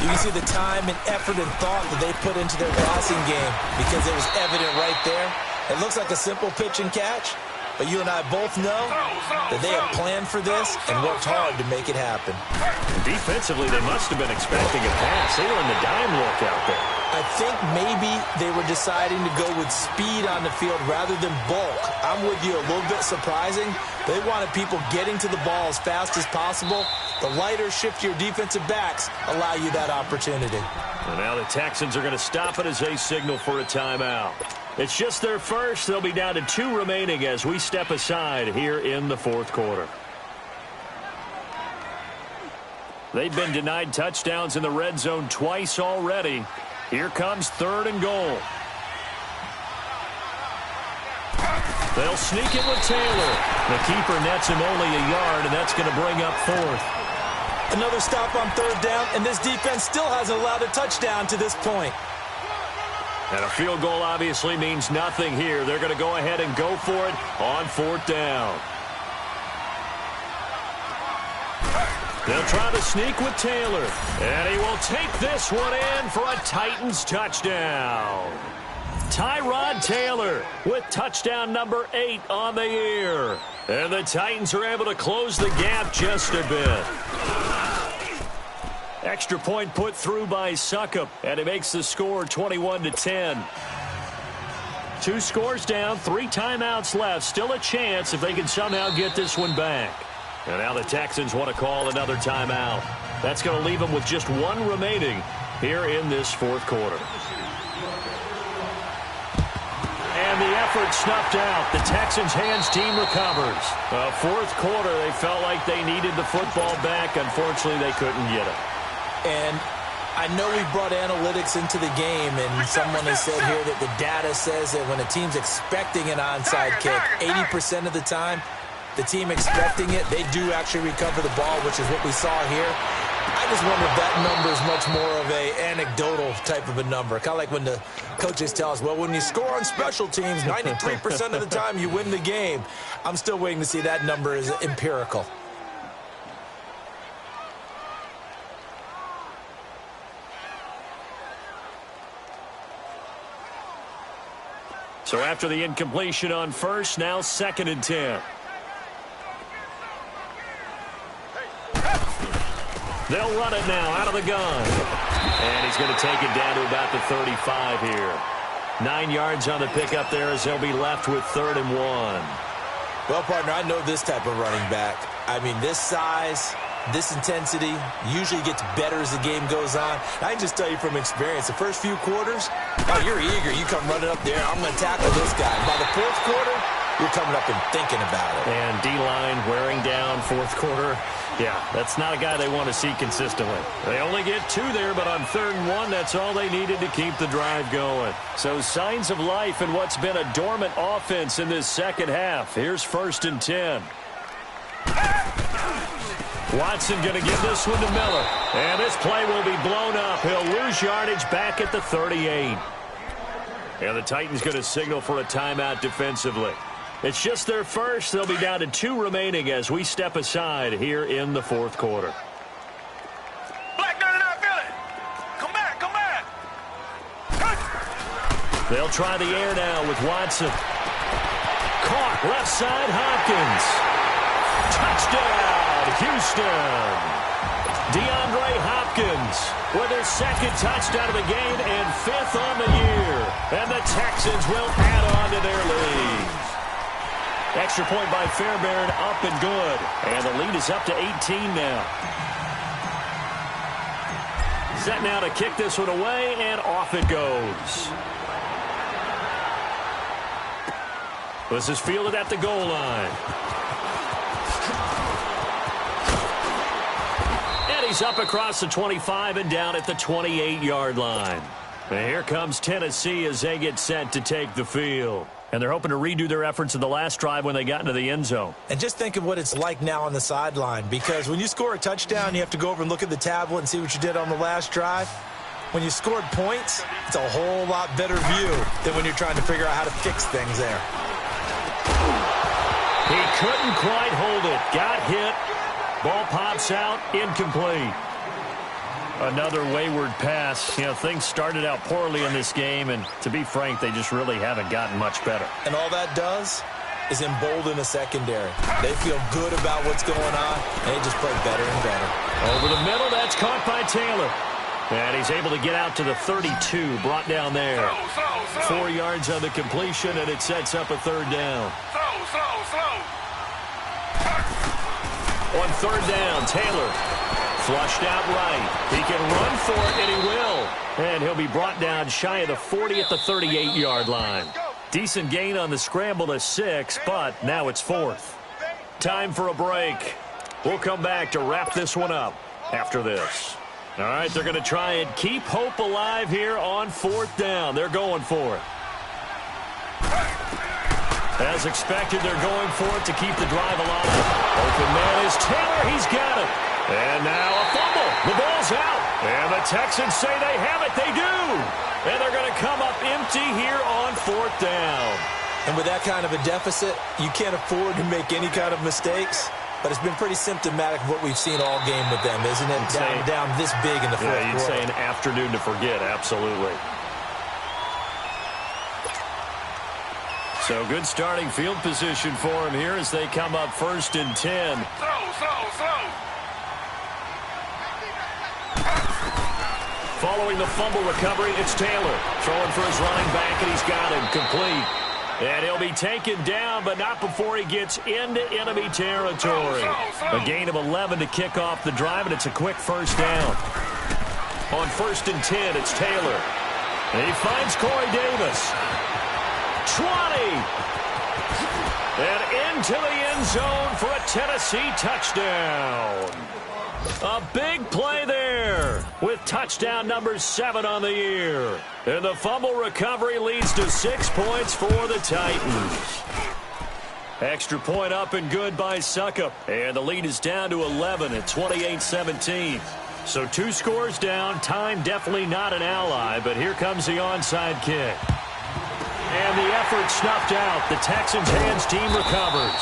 You can see the time and effort and thought that they put into their passing game because it was evident right there. It looks like a simple pitch and catch, but you and I both know that they have planned for this and worked hard to make it happen. Defensively, they must have been expecting a pass. They were in the dime look out there. I think maybe they were deciding to go with speed on the field rather than bulk. I'm with you, a little bit surprising. They wanted people getting to the ball as fast as possible. The lighter, shiftier defensive backs allow you that opportunity. And now the Texans are going to stop it as they signal for a timeout. It's just their first. They'll be down to 2 remaining as we step aside here in the 4th quarter. They've been denied touchdowns in the red zone twice already. Here comes 3rd and goal. They'll sneak it with Taylor. The keeper nets him only a yard, and that's going to bring up 4th. Another stop on 3rd down, and this defense still hasn't allowed a touchdown to this point. And a field goal obviously means nothing here. They're going to go ahead and go for it on 4th down. They'll try to sneak with Taylor. And he will take this one in for a Titans touchdown. Tyrod Taylor with touchdown number 8 on the year. And the Titans are able to close the gap just a bit. Extra point put through by Succop, and it makes the score 21-10. 2 scores down, 3 timeouts left. Still a chance if they can somehow get this one back. And now the Texans want to call another timeout. That's going to leave them with just 1 remaining here in this 4th quarter. And the effort snuffed out. The Texans' hands team recovers. 4th quarter, they felt like they needed the football back. Unfortunately, they couldn't get it. And I know we brought analytics into the game, and someone has said here that the data says that when a team's expecting an onside kick, 80% of the time, the team expecting it, they do actually recover the ball, which is what we saw here. I just wonder if that number is much more of a anecdotal type of a number. Kind of like when the coaches tell us, well, when you score on special teams, 93% of the time you win the game. I'm still waiting to see that number is empirical. So after the incompletion on 1st, now 2nd and 10. They'll run it now out of the gun. And he's going to take it down to about the 35 here. 9 yards on the pickup there as they'll be left with 3rd and 1. Well, partner, I know this type of running back. I mean, this size, This intensity usually gets better as the game goes on. I can just tell you from experience, the first few quarters, oh, you're eager. You come running up there. I'm going to tackle this guy. By the fourth quarter, you're coming up and thinking about it. And D-line wearing down fourth quarter. Yeah, that's not a guy they want to see consistently. They only get 2 there, but on 3rd and 1, that's all they needed to keep the drive going. So signs of life in what's been a dormant offense in this second half. Here's 1st and 10. Watson going to give this one to Miller. And this play will be blown up. He'll lose yardage back at the 38. And the Titans going to signal for a timeout defensively. It's just their first. They'll be down to 2 remaining as we step aside here in the 4th quarter. Black 99 Philly. Come back, come back. They'll try the air now with Watson. Caught left side, Hopkins. Touchdown, Houston. DeAndre Hopkins with his 2nd touchdown of the game and 5th on the year. And the Texans will add on to their lead. Extra point by Fairbairn, up and good. And the lead is up to 18 now. Set now to kick this one away, and off it goes. This is fielded at the goal line. And he's up across the 25 and down at the 28-yard line. And here comes Tennessee as they get set to take the field. And they're hoping to redo their efforts in the last drive when they got into the end zone. And just think of what it's like now on the sideline, because when you score a touchdown, you have to go over and look at the tablet and see what you did on the last drive. When you scored points, it's a whole lot better view than when you're trying to figure out how to fix things there. He couldn't quite hold it. Got hit. Ball pops out. Incomplete. Another wayward pass. You know, things started out poorly in this game, and to be frank, they just really haven't gotten much better. And all that does is embolden the secondary. They feel good about what's going on, and they just play better and better. Over the middle, that's caught by Taylor. And he's able to get out to the 32, brought down there. 4 yards on the completion, and it sets up a 3rd down. On 3rd down, Taylor flushed out right. He can run for it, and he will. And he'll be brought down shy of the 40 at the 38-yard line. Decent gain on the scramble to 6, but now it's 4th. Time for a break. We'll come back to wrap this one up after this. All right, they're going to try and keep hope alive here on 4th down. They're going for it. As expected, they're going for it to keep the drive alive. Open man is Taylor. He's got it. And now a fumble. The ball's out. And the Texans say they have it. They do. And they're going to come up empty here on 4th down. And with that kind of a deficit, you can't afford to make any kind of mistakes. But it's been pretty symptomatic of what we've seen all game with them, isn't it? Down this big in the fourth quarter. You'd say an afternoon to forget. Absolutely. So good starting field position for him here as they come up 1st and 10. Following the fumble recovery, it's Taylor. Throwing for his running back, and he's got him complete. And he'll be taken down, but not before he gets into enemy territory. A gain of 11 to kick off the drive, and it's a quick 1st down. On 1st and 10, it's Taylor. And he finds Corey Davis. 20. And into the end zone for a Tennessee touchdown. A big play there with touchdown number 7 on the year. And the fumble recovery leads to 6 points for the Titans. Extra point up and good by Suckup. And the lead is down to 11 at 28-17. So 2 scores down. Time definitely not an ally, but here comes the onside kick. And the effort snuffed out. The Texans' hands team recovers.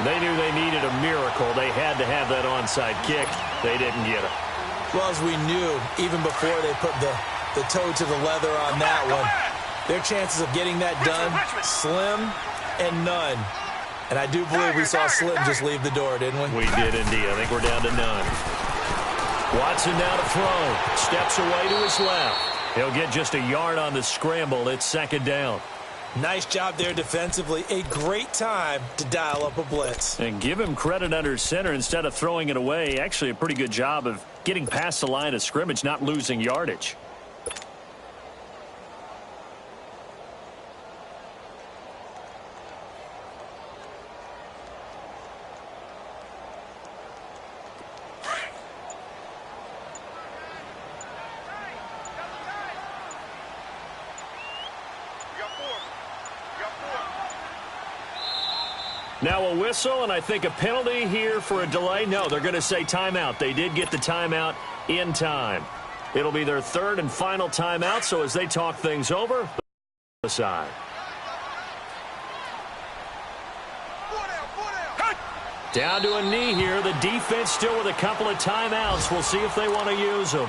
They knew they needed a miracle. They had to have that onside kick. They didn't get it. Well, as we knew, even before they put the toe to the leather on that one, their chances of getting that done, slim and none. And I do believe we saw Slim just leave the door, didn't we? We did indeed. I think we're down to none. Watson now to throw. Steps away to his left. He'll get just a yard on the scramble. It's 2nd down. Nice job there defensively. A great time to dial up a blitz. And give him credit under center instead of throwing it away. Actually, a pretty good job of getting past the line of scrimmage, not losing yardage. Now a whistle, and I think a penalty here for a delay. No, they're going to say timeout. They did get the timeout in time. It'll be their third and final timeout, so as they talk things over, aside. Down to a knee here. The defense still with a couple of timeouts. We'll see if they want to use them.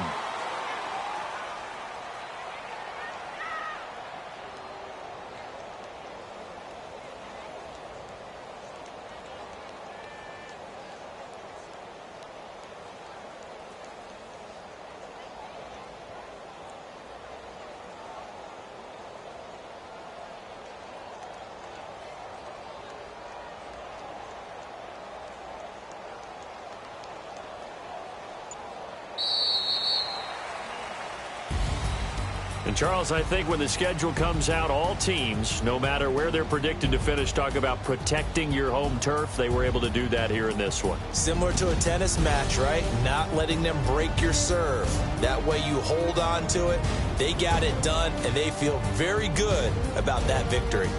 And, Charles, I think when the schedule comes out, all teams, no matter where they're predicted to finish, talk about protecting your home turf. They were able to do that here in this one. Similar to a tennis match, right? Not letting them break your serve. That way you hold on to it. They got it done, and they feel very good about that victory.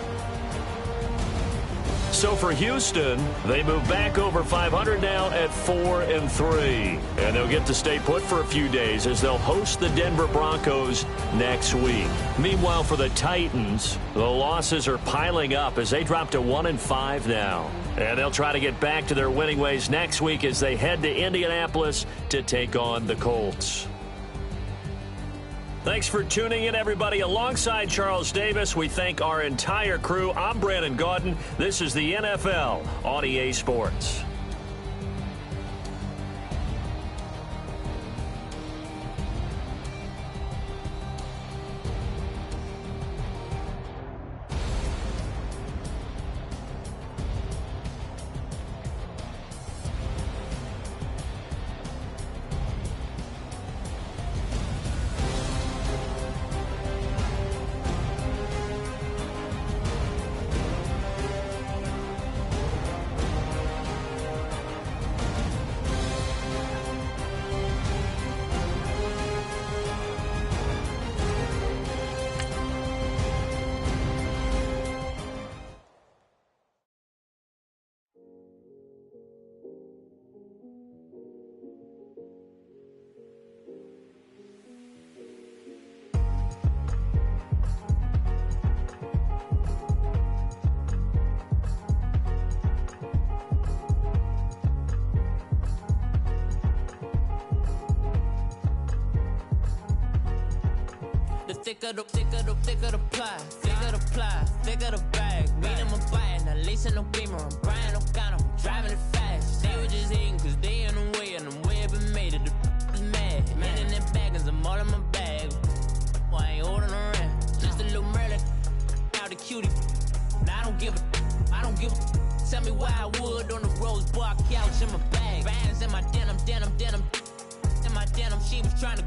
So for Houston, they move back over 500 now at 4-3. And they'll get to stay put for a few days as they'll host the Denver Broncos next week. Meanwhile, for the Titans, the losses are piling up as they drop to 1-5 now. And they'll try to get back to their winning ways next week as they head to Indianapolis to take on the Colts. Thanks for tuning in, everybody. Alongside Charles Davis, we thank our entire crew. I'm Brandon Gaudin. This is the NFL on EA Sports. Thicker the ply, thicker the bag. Meet them a buying, now lacing no beamer. I'm Brian O'Connor, I'm driving it fast. They were just hating cause they in the way, and the way it been made it, the is mad. Man in them baggins, I'm all in my bag. I ain't holding around, just a little Merlin, out the cutie. Now I don't give a, tell me why I would on the rose bar couch in my bag. Bands in my denim, in my denim, she was trying to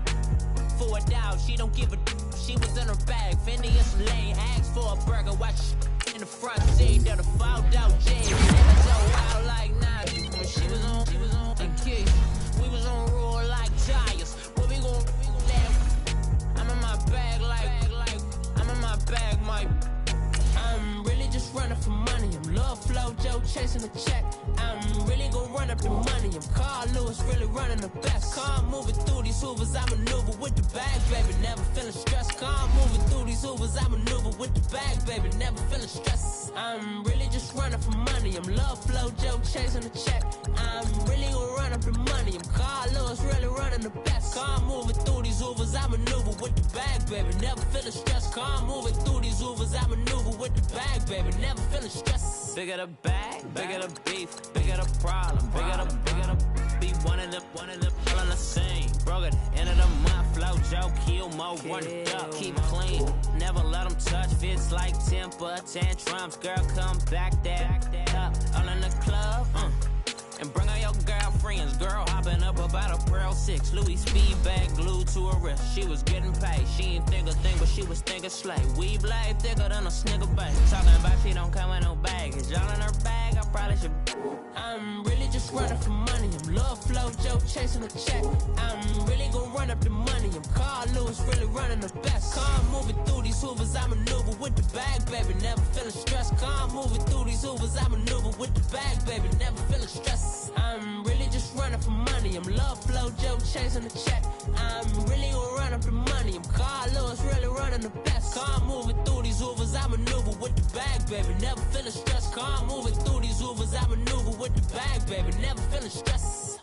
for it out, she don't give a. She was in her bag, Fendi and some lane hags for a burger. Watch in the front seat, that a fouled out J. Niggas so wild like nah. When she was on the key, we was on roll like giants. What we gon' laugh? I'm in my bag like I'm in my bag, my. I'm really just running for money. I'm love flow, Joe chasing the check. I'm really gon' run up the money. I'm Carl Lewis, really running the best. Car moving through these hoovers, I maneuver with the bag, baby. Never feeling stressed. Car moving through these hoovers, I maneuver with the bag, baby. Never feeling stressed. I'm really just running for money. I'm love flow, Joe chasing the check. I'm really gon' run up the money. I'm Carl Lewis, really running the best. Car moving through these hoovers, I maneuver with the bag, baby. Never feeling stressed. Car moving through these hoovers, I maneuver with the bag, baby. Never feeling stressed. Bigger the bag, bigger the beef, bigger the problem, bigger the be one of the hell in the scene. Broke at the end of the month, flow, Joe, kill, mo, run it up, keep clean. Never let them touch, fits like temper, tantrums. Girl, come back that up, all in the club, and bring all your girlfriends. Girl hopping up about a Pearl 6. Louis speed bag glued to her wrist. She was getting paid. She ain't think a thing, but she was thinking slay. We blade thicker than a snigger bag. Talking about she don't come with no baggage. All in her bag, I probably should. I'm really just running for money. I'm love flow, Joe chasing the check. I'm really gonna run up the money. I'm Carl Lewis, really running the best. Calm moving through these hoovers, I maneuver with the bag, baby. Never feeling stressed. Calm moving through these hoovers, I maneuver with the bag, baby. Never feeling stressed. I'm really just running for money. I'm love flow, Joe chasing the check. I'm really gonna run up the money. I'm Carl Lewis, really running the best. Calm moving through these hoovers, I maneuver with the bag, baby. Never feeling stressed. Calm moving through these hoovers, I maneuver with the bag, baby. Never feeling stressed.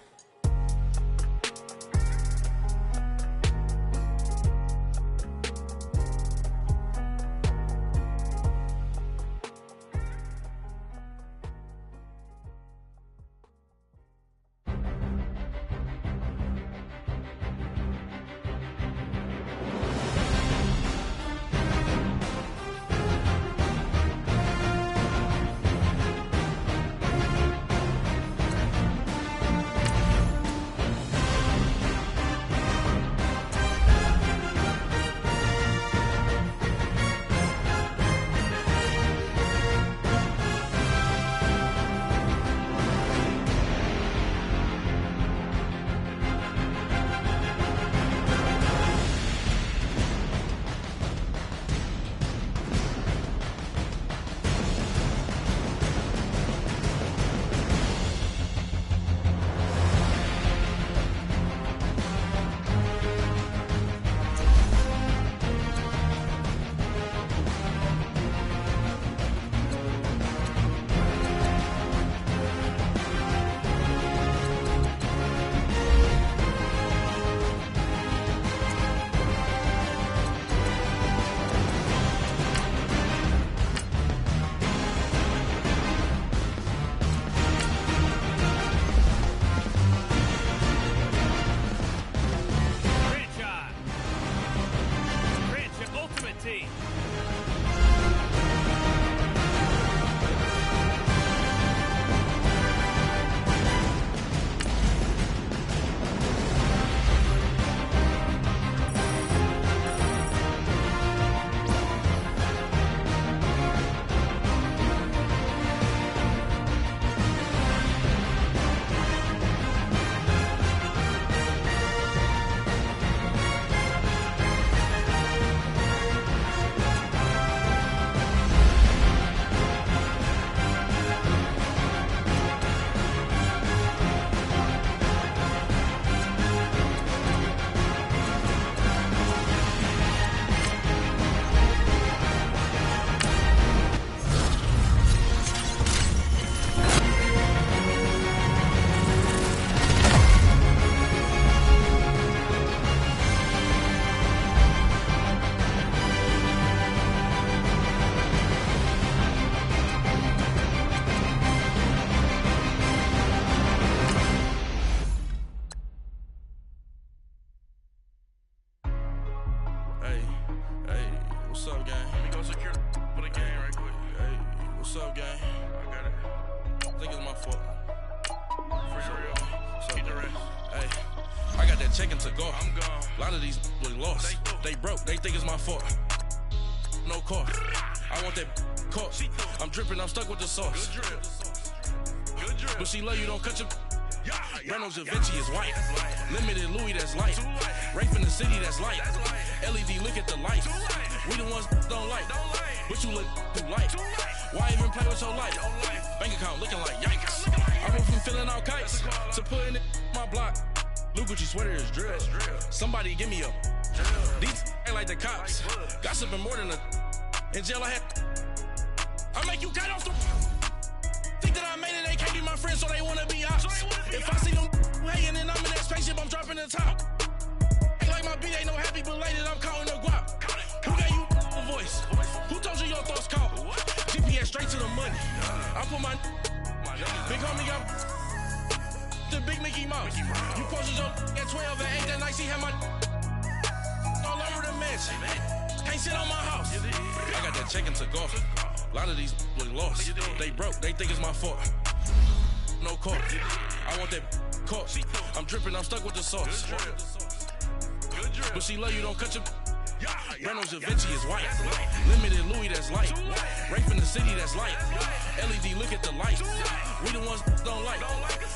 What's up, gang? I got it. I think it's my fault. For real. Keep the rest. Hey, I got that check-in to go. I'm gone. A lot of these look lost. They broke. They think it's my fault. No car. I want that car. I'm dripping. I'm stuck with the sauce. Good drip. Good drip. But she love you. Don't cut your. Reynolds Da Vinci is white. Limited Louis, that's light. Rafe in the city, that's light. LED, look at the light. We the ones don't like. But you look too light. Why even play with so light? Bank account looking like yikes. I went from feeling all kites to putting it in my block. Blue Gucci sweater is drill. Somebody give me a. These ain't like the cops. Gossiping more than a. In jail I had. I make you cut off the. Think that I made it, they can't be my friends, so they wanna be ops. If I see them hating and I'm in that spaceship, I'm dropping the top. Ain't like my beat, ain't no happy belated, I'm counting the guap. Who gave you a voice? Who told you your thoughts count? GPS straight to the money. I put my big homie got. the big Mickey Mouse. You posted your at 12 and 8 that night, she had my all over the mansion. Can't sit on my house. I got that check into golf. A lot of these look lost. They broke, they think it's my fault. No court. I want that court. I'm dripping, I'm stuck with the sauce. But she love you, don't cut your. Reynolds Da Vinci is white. Limited Louis, that's light. Rape in the city, that's light. LED, look at the light. We the ones don't like.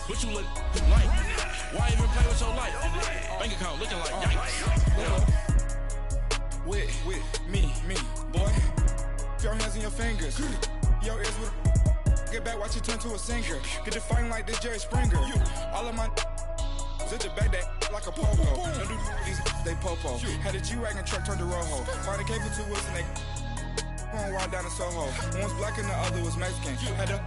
But you look like. Why even play with your life? Bank account looking like yikes. With me, boy. Your hands in your fingers. Your ears with. Get back, watch you turn to a singer. Get to fighting like this Jerry Springer. All of my. Sit the back that like a popo. Don't do these, they popo. Had a G-Wagon truck turned to Rojo. Find a cable 2 wheels and they going wild down in Soho. One was black and the other was Mexican. Had a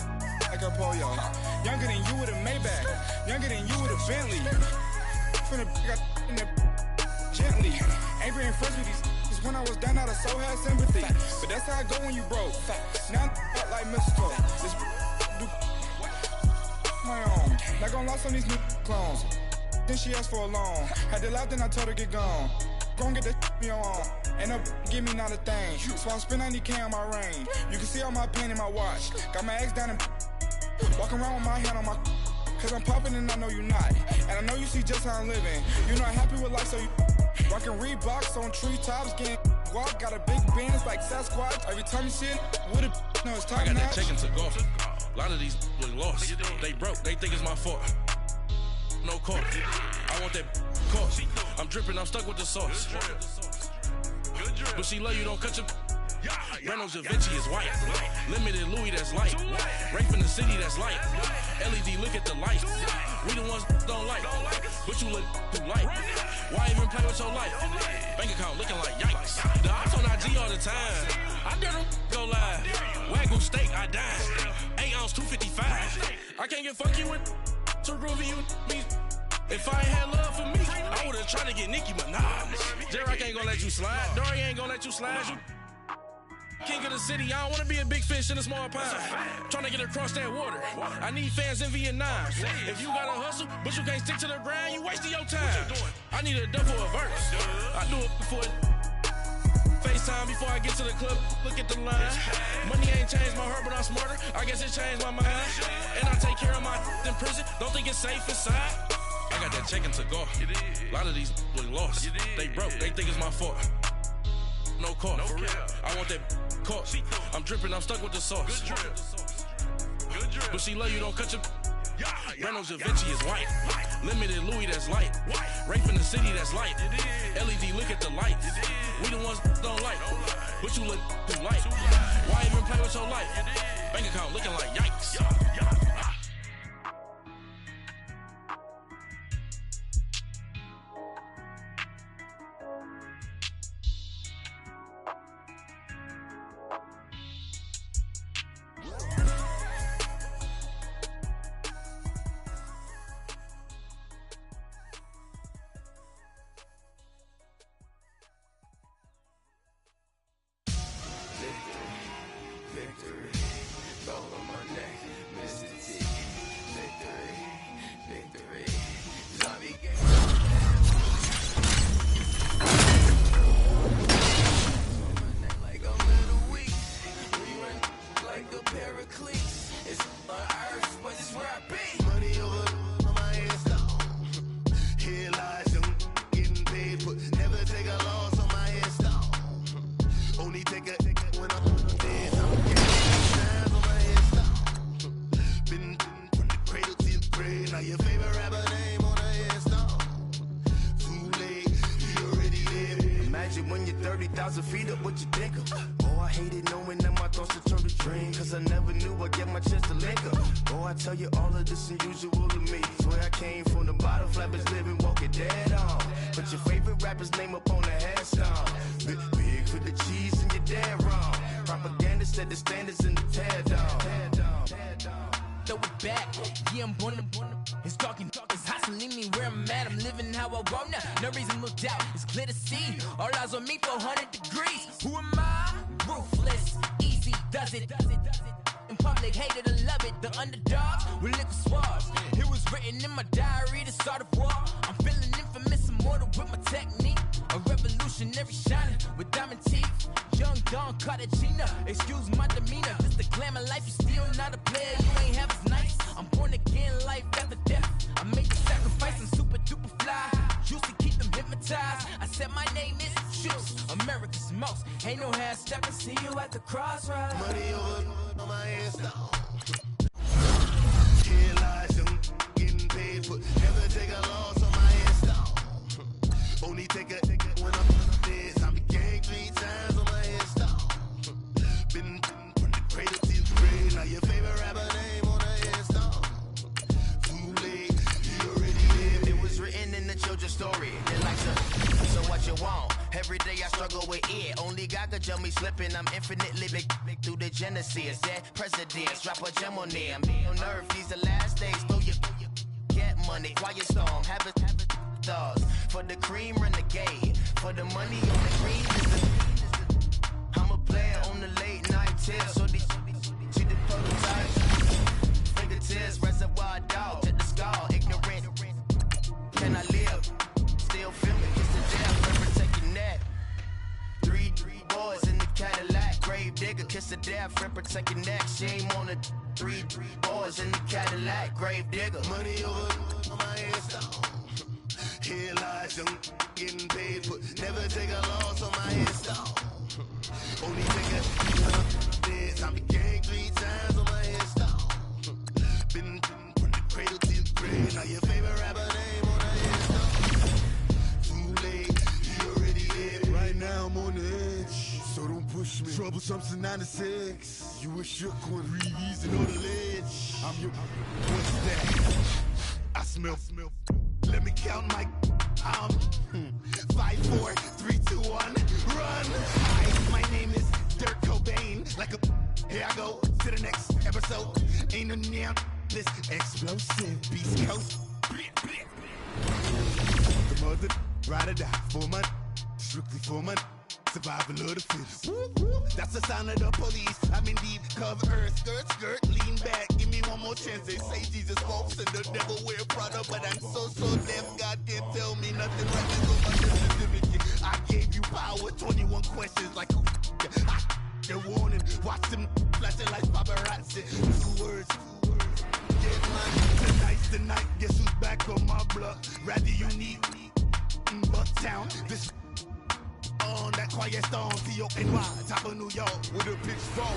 like a pollo. Younger than you with a Maybach. Younger than you with a Bentley. From the got in the gently. Angry and friends with these. Cause when I was down, I so had sympathy. But that's how I go when you broke. Now I'm like mistletoe. This do my own. Not gonna lost on these new clones. Then she asked for a loan. Had to laugh, then I told her get gone. Gon' get that me on. And up, give me not a thing. So I spend 90K on my range. You can see all my pain in my watch. Got my ex down and walking around with my hand on my. Cause I'm popping and I know you not. And I know you see just how I'm living. You're not happy with life, so you rockin' Reeboks on treetops, getting walk. Got a big Benz like Sasquatch. Every time you see it, with a no, it's top I got notch. that check into golf. A lot of these look lost. They broke, they think it's my fault. No court. I want that court. I'm dripping, I'm stuck with the sauce. But she love you, don't cut your. Reynolds Da Vinci is white. Limited Louis, that's light. Rape in the city, that's light. LED, look at the light. We the ones don't like. But you look too light. Why even play with your life? Bank account looking like yikes. The ops on IG all the time. I dare them go live. Wagyu steak, I died. 8 ounce, 255. I can't get funky with. To groovy you me. If I ain't had love for me, I would've tried to get Nicki Minaj. J-Rock ain't gonna let you slide. Dory ain't gonna let you slide. You king of the city, I don't wanna be a big fish in a small pond. Trying to get across that water. I need fans in Vietnam. If you gotta hustle, but you can't stick to the grind, you wasting your time. I need a dub for a verse. I do it before FaceTime before I get to the club, look at the line. Money ain't changed my heart, but I'm smarter. I guess it changed my mind. And I take care of my in prison. Don't think it's safe inside. I got that check into golf. A lot of these look lost. They broke, they think it's my fault. No court. I want that court. I'm dripping, I'm stuck with the sauce. But she love you, don't cut your. Reynolds Da Vinci is white. Limited Louis, that's light. Rape in the city, that's light. LED, look at the light. We the ones don't like. But you look too light. Why even play with your life? Bank account looking like yikes. public, hated or love it. The underdogs with liquor swabs. It was written in my diary to start a war. I'm feeling infamous, immortal with my technique. A revolutionary shining with diamond teeth. Young Don Cartagena, excuse my demeanor. This the glamour life, you still not a player, you ain't half as nice. I'm born again, life after death. I make the sacrifice, I'm super duper fly. Used to keep them hypnotized. I said my name is Juice, America's most. Ain't no half stepping, see you at the crossroads. Money over on my Insta. Here lies young, getting paid for. Never take a loss on my Insta. Only take a when I'm this. I'm the gang 3 times on my Insta. Been from the cradle to the grave. Now your favorite rapper name on the Insta. Too late, you already lived. It was written in the children's story. They like so what you want? Every day I struggle with it. Only God could tell me slipping. I'm infinitely big through the genesis. Dead presidents, drop a gem on them. On nerve, these the last days. Throw your get money, quiet storm. Have it stars. For the cream, renegade. For the money on the green. I'm a player on the late night tier. So these see the prototype. Fingertips, reservoir dog. Check the skull, ignorant. Can I live? Still feeling, kiss the death, remember taking that. Three boys in the Cadillac, grave digger, kiss the death, friend protect your neck. Shame on the three boys in the Cadillac, grave digger. Money over on my Insta. Here lies young, getting paid for. Never take a loss on my Insta. Only take a this. I'm the gang 3 times on my Insta. Been from the cradle to the grave. Now your favorite rapper name on the Insta. Too late, you already did. Right now I'm on the edge, so don't push me. Troublesome since 96. You a shook one, re-easing on the ledge. I'm your, what's that? I smell. Let me count my, 5, 4, 3, 2, 1, run. Hi, my name is Dirk Cobain. Like a, here I go to the next episode. Ain't no damn this explosive Beast Coast. The mother, ride or die for my, strictly for my. Survival of the fittest. That's the sound of the police. I'm in deep cover earth, skirt, lean back. Give me one more chance. They say Jesus walks and the devil wear Prada, but I'm so deaf. God can't tell me nothing. Right now, my sensitivity. I gave you power. 21 questions like who? They're warning. Watch them flashing like paparazzi. 2 words. Get money. Tonight's the night. Guess who's back on my block? Rather you need Bucktown. This. On that quiet storm, T-O-N-Y, top of New York, with a pitchfork.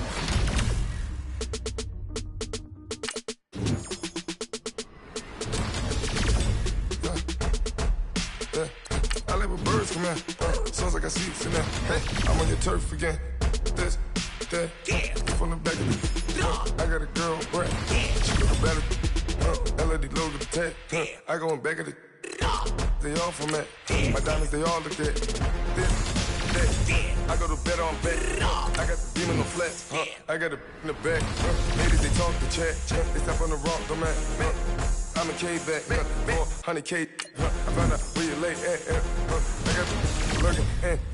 I live with birds come in, sounds like I see seats in there. Hey, I'm on your turf again. This, that, from the back of the I got a girl, Brett, she go to better. LED logo the tag, I go in back of the they all from that. My diamonds, they all look at this. I go to bed on bed. I got the demon on flats. I got it in the back. Ladies, they talk to chat. They step on the rock, don't matter. I'm a K-back. 400K. I found out where you lay at. I got the lurking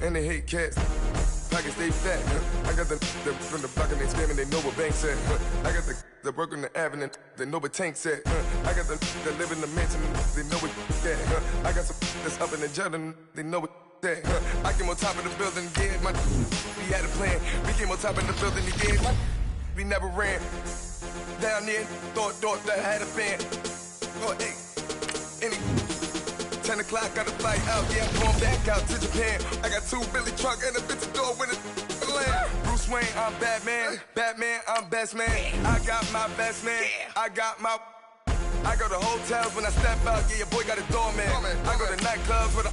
and they hate cats. Pockets stay fat. I got the from the block and they screaming, they know what banks at. I got the work on the avenue, they know what tanks at. I got the live in the mansion, they know what that. I got some that's up in the jungle, they know what. I came on top of the building, yeah, we had a plan. We came on top of the building, yeah, we never ran. Down there, thought that I had a fan. Oh, hey, 10 o'clock, got a flight out, yeah, I'm going back out to Japan. I got 2 Billy truck and a bitch door with a land. Bruce Wayne, I'm Batman. Batman, I'm best man. I got my best man. I go to hotels when I step out, yeah, your boy got a doorman. I go to nightclubs with a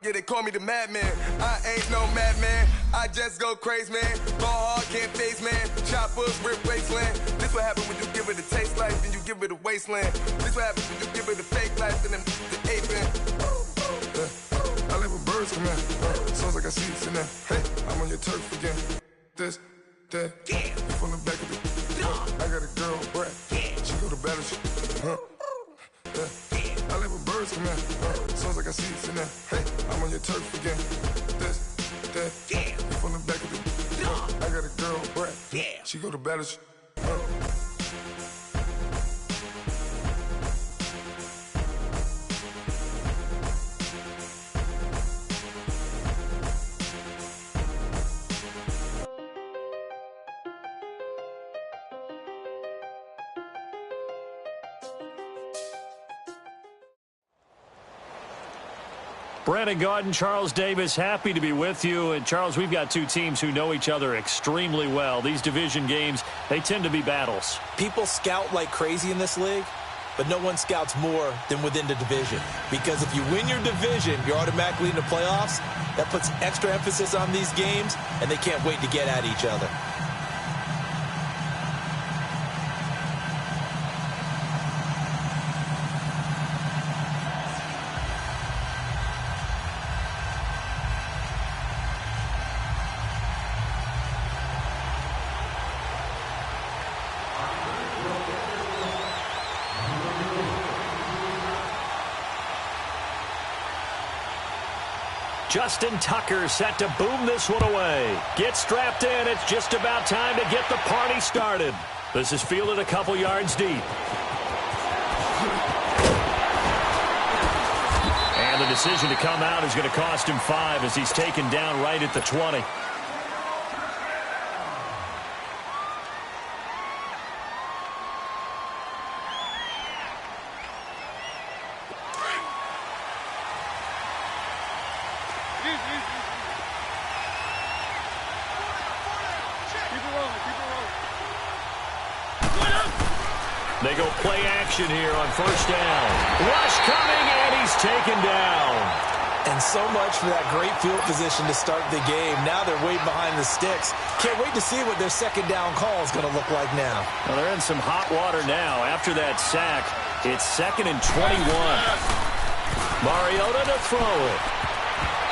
yeah, they call me the madman. I ain't no madman. I just go crazy, man. Ball hard, can't face, man. Choppers, rip wasteland. This what happen when you give it a taste life, then you give it a wasteland. This what happen when you give it a fake life, and then the ape man. I live with birds come in. Sounds like I see seats in there. Hey, I'm on your turf again. This, that, from the back of the I got a girl, Brett. She go to battle shit. I live with birds come in. Sounds like I see seats in there. Hey, I'm on your turf again. This, that, from the back of the I got a girl, Brett. She go to battle shit. Brandon Gaudin, Charles Davis, happy to be with you. And, Charles, we've got two teams who know each other extremely well. These division games, they tend to be battles. People scout like crazy in this league, but no one scouts more than within the division. Because if you win your division, you're automatically in the playoffs. That puts extra emphasis on these games, and they can't wait to get at each other. Justin Tucker set to boom this one away. Get strapped in. It's just about time to get the party started. This is fielded a couple yards deep. And the decision to come out is going to cost him 5 as he's taken down right at the 20. They go play action here on first down. Rush coming, and he's taken down. And so much for that great field position to start the game. Now they're way behind the sticks. Can't wait to see what their second down call is going to look like now. Well, they're in some hot water now. After that sack, it's 2nd and 21. Mariota to throw it.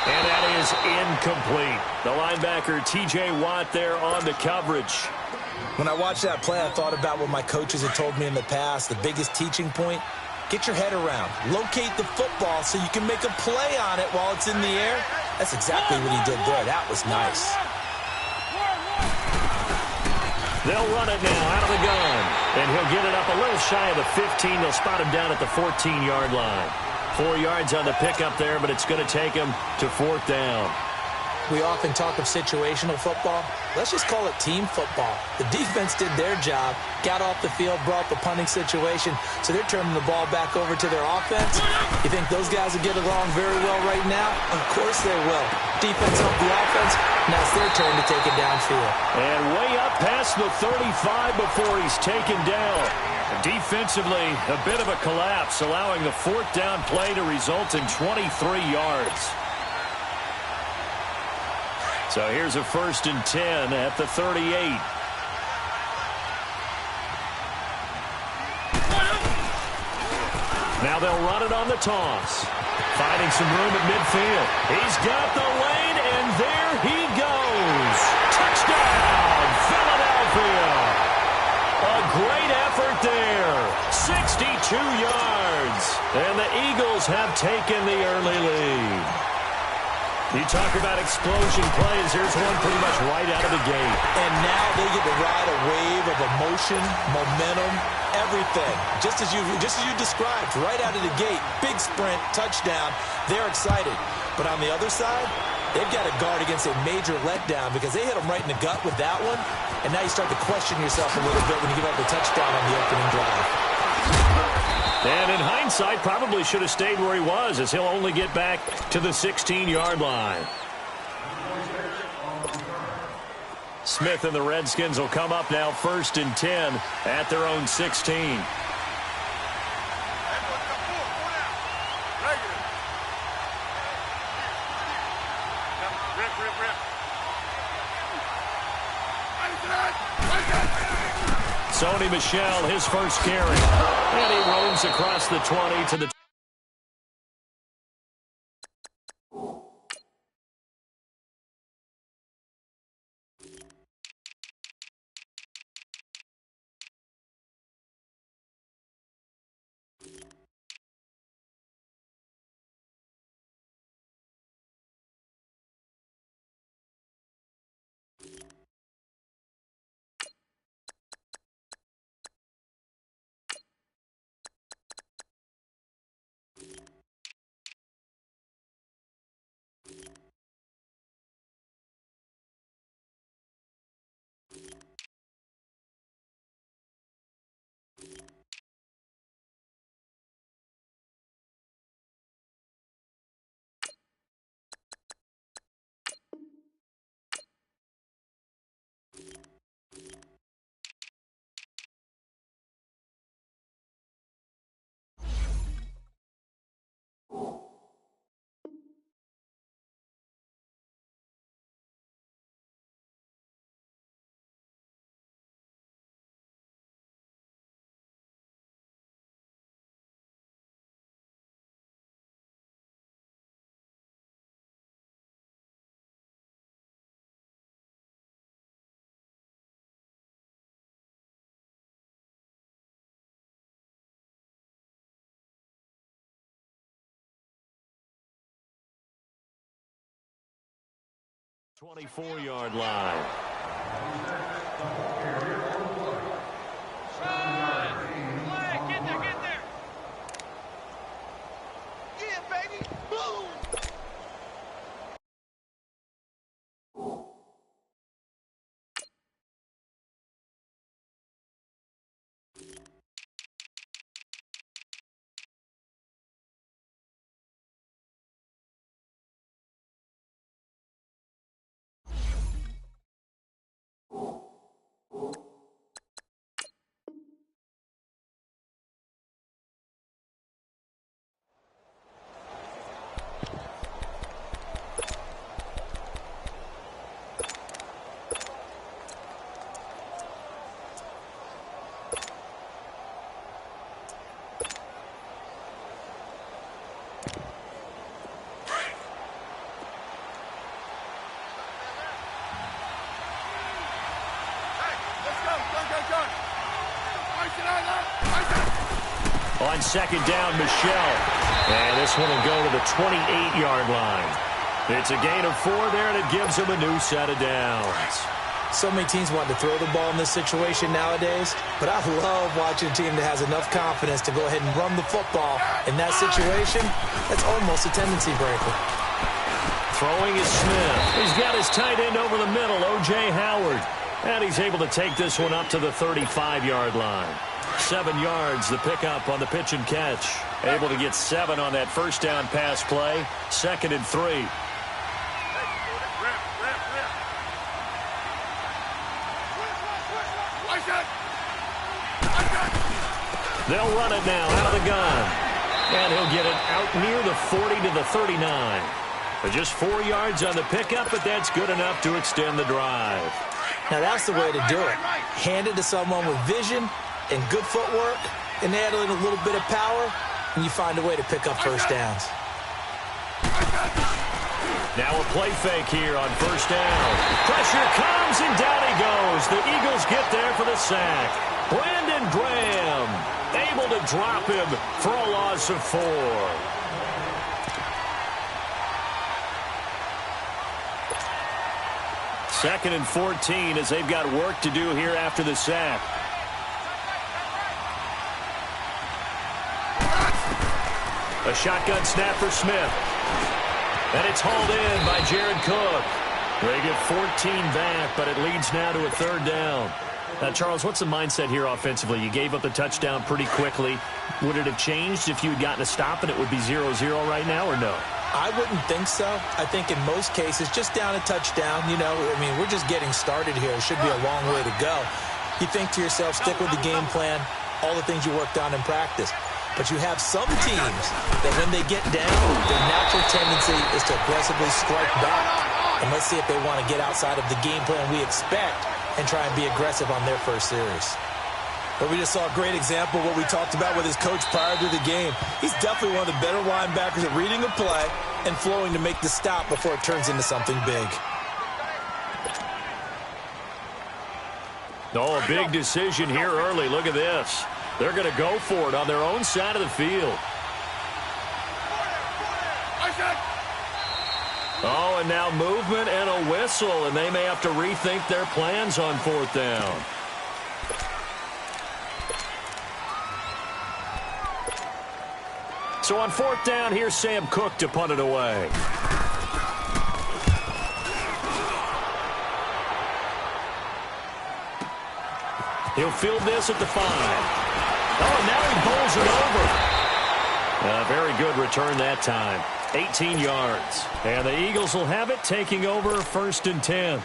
And that is incomplete. The linebacker, T.J. Watt, there on the coverage. When I watched that play, I thought about what my coaches had told me in the past. The biggest teaching point, get your head around. Locate the football so you can make a play on it while it's in the air. That's exactly what he did there. That was nice. They'll run it now out of the gun. And he'll get it up a little shy of the 15. They'll spot him down at the 14-yard line. 4 yards on the pickup there, but it's going to take him to 4th down. We often talk of situational football. Let's just call it team football. The defense did their job, got off the field, brought the punting situation, so they're turning the ball back over to their offense. You think those guys will get along very well right now? Of course they will. Defense helped the offense. Now it's their turn to take it downfield. And way up past the 35 before he's taken down. Defensively, a bit of a collapse, allowing the 4th down play to result in 23 yards. So here's a 1st and 10 at the 38. Now they'll run it on the toss. Finding some room at midfield. He's got the lane, and there he goes. Touchdown, Philadelphia. A great effort there. 62 yards. And the Eagles have taken the early lead. You talk about explosion plays. Here's one pretty much right out of the gate. And now they get to ride a wave of emotion, momentum, everything. Just as you described, right out of the gate. Big sprint, touchdown. They're excited. But on the other side, they've got to guard against a major letdown because they hit them right in the gut with that one. And now you start to question yourself a little bit when you give up the touchdown on the opening drive. And in hindsight, probably should have stayed where he was as he'll only get back to the 16-yard line. Smith and the Redskins will come up now 1st and 10 at their own 16. Sony Michel, his first carry. And he roams across the 20 to the 24-yard line. Get there. Yeah, baby. Boom. On second down, Michelle. And this one will go to the 28-yard line. It's a gain of 4 there, and it gives them a new set of downs. So many teams want to throw the ball in this situation nowadays, but I love watching a team that has enough confidence to go ahead and run the football. In that situation, that's almost a tendency breaker. Throwing is Smith. He's got his tight end over the middle, O.J. Howard. And he's able to take this one up to the 35-yard line. 7 yards, the pickup on the pitch and catch. Able to get 7 on that first down pass play. 2nd and 3. They'll run it now out of the gun. And he'll get it out near the 40 to the 39. But just 4 yards on the pickup, but that's good enough to extend the drive. Now that's the way to do it. Hand it to someone with vision and good footwork, and add in a little bit of power, and you find a way to pick up first downs. Now a play fake here on first down. Pressure comes, and down he goes. The Eagles get there for the sack. Brandon Graham able to drop him for a loss of 4. Second and 14 as they've got work to do here after the sack. A shotgun snap for Smith. And it's hauled in by Jared Cook. They get 14 back, but it leads now to a 3rd down. Now, Charles, what's the mindset here offensively? You gave up the touchdown pretty quickly. Would it have changed if you had gotten a stop and it would be 0-0 right now, or no? I wouldn't think so. I think in most cases, just down a touchdown, we're just getting started here. It should be a long way to go. You think to yourself, stick with the game plan, all the things you worked on in practice. But you have some teams that when they get down, their natural tendency is to aggressively strike back. And let's see if they want to get outside of the game plan we expect and try and be aggressive on their first series. But we just saw a great example of what we talked about with his coach prior to the game. He's definitely one of the better linebackers at reading a play and flowing to make the stop before it turns into something big. Oh, a big decision here early. Look at this. They're going to go for it on their own side of the field. Oh, and now movement and a whistle, and they may have to rethink their plans on 4th down. So on 4th down, here's Sam Cook to punt it away. He'll field this at the 5. Oh, now he bowls it over. Very good return that time. 18 yards. And the Eagles will have it, taking over 1st and 10.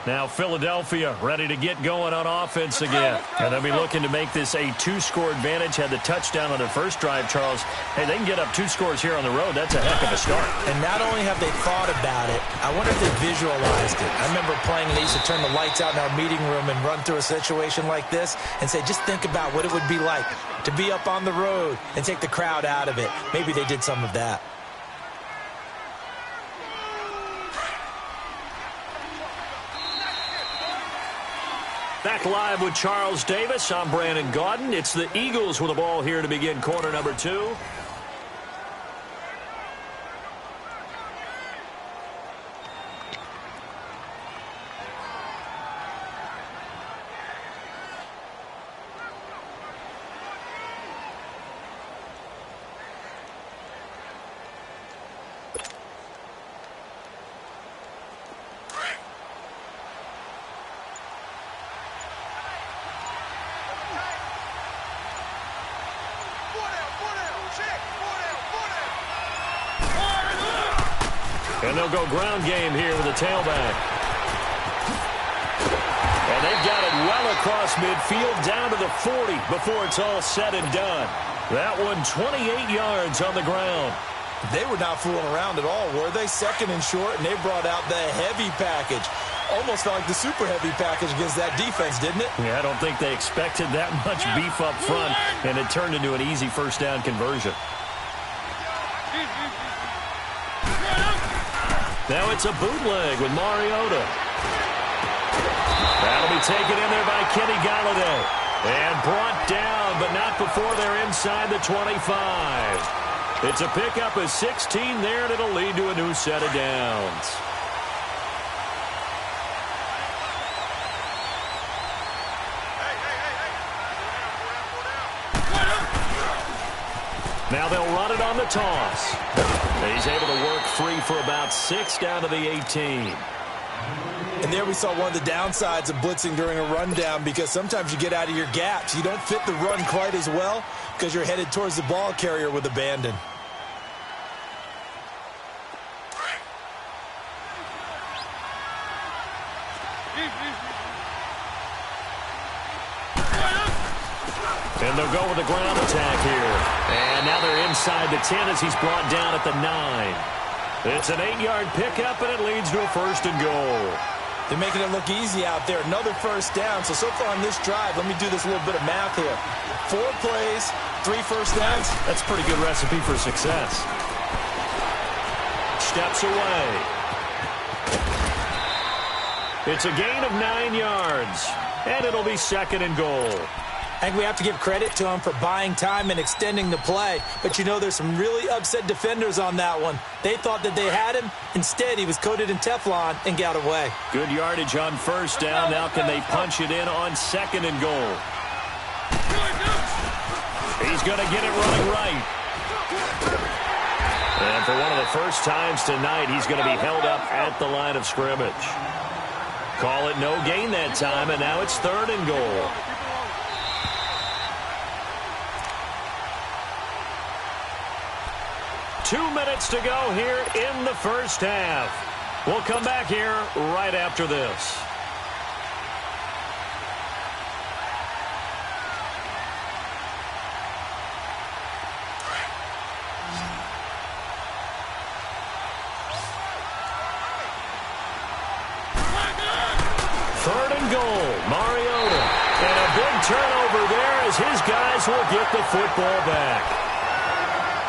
Now Philadelphia ready to get going on offense again. And they'll be looking to make this a 2-score advantage. Had the touchdown on their first drive, Charles. Hey, they can get up 2 scores here on the road. That's a heck of a start. And not only have they thought about it, I wonder if they visualized it. I remember playing, and they used to turn the lights out in our meeting room and run through a situation like this and say, just think about what it would be like to be up on the road and take the crowd out of it. Maybe they did some of that. Back live with Charles Davis. I'm Brandon Gaudin. It's the Eagles with the ball here to begin quarter number 2. And they'll go ground game here with the tailback. And they've got it well across midfield down to the 40 before it's all said and done. That one 28 yards on the ground. They were not fooling around at all, were they? Second and short, and they brought out the heavy package. Almost felt like the super heavy package against that defense, didn't it? Yeah, I don't think they expected that much beef up front, and it turned into an easy first down conversion. Now it's a bootleg with Mariota. That'll be taken in there by Kenny Golladay. And brought down, but not before they're inside the 25. It's a pickup of 16 there, and it'll lead to a new set of downs. Now they'll run it on the toss. He's able to work free for about 6 down to the 18. And there we saw one of the downsides of blitzing during a rundown, because sometimes you get out of your gaps. You don't fit the run quite as well because you're headed towards the ball carrier with abandon. And they'll go with the ground attack here. And now they're inside the 10 as he's brought down at the 9. It's an 8-yard pickup, and it leads to a first and goal. They're making it look easy out there. Another first down. So far on this drive, let me do this little bit of math here. 4 plays, 3 first downs. That's a pretty good recipe for success. Steps away. It's a gain of 9 yards, and it'll be second and goal. I think we have to give credit to him for buying time and extending the play. But, you know, there's some really upset defenders on that one. They thought that they had him. Instead, he was coated in Teflon and got away. Good yardage on first down. Now can they punch it in on second and goal? He's going to get it running right. And for one of the first times tonight, he's going to be held up at the line of scrimmage. Call it no gain that time, and now it's third and goal. Two minutes to go here in the first half. We'll come back here right after this. Third and goal, Mariota. And a big turnover there as his guys will get the football back.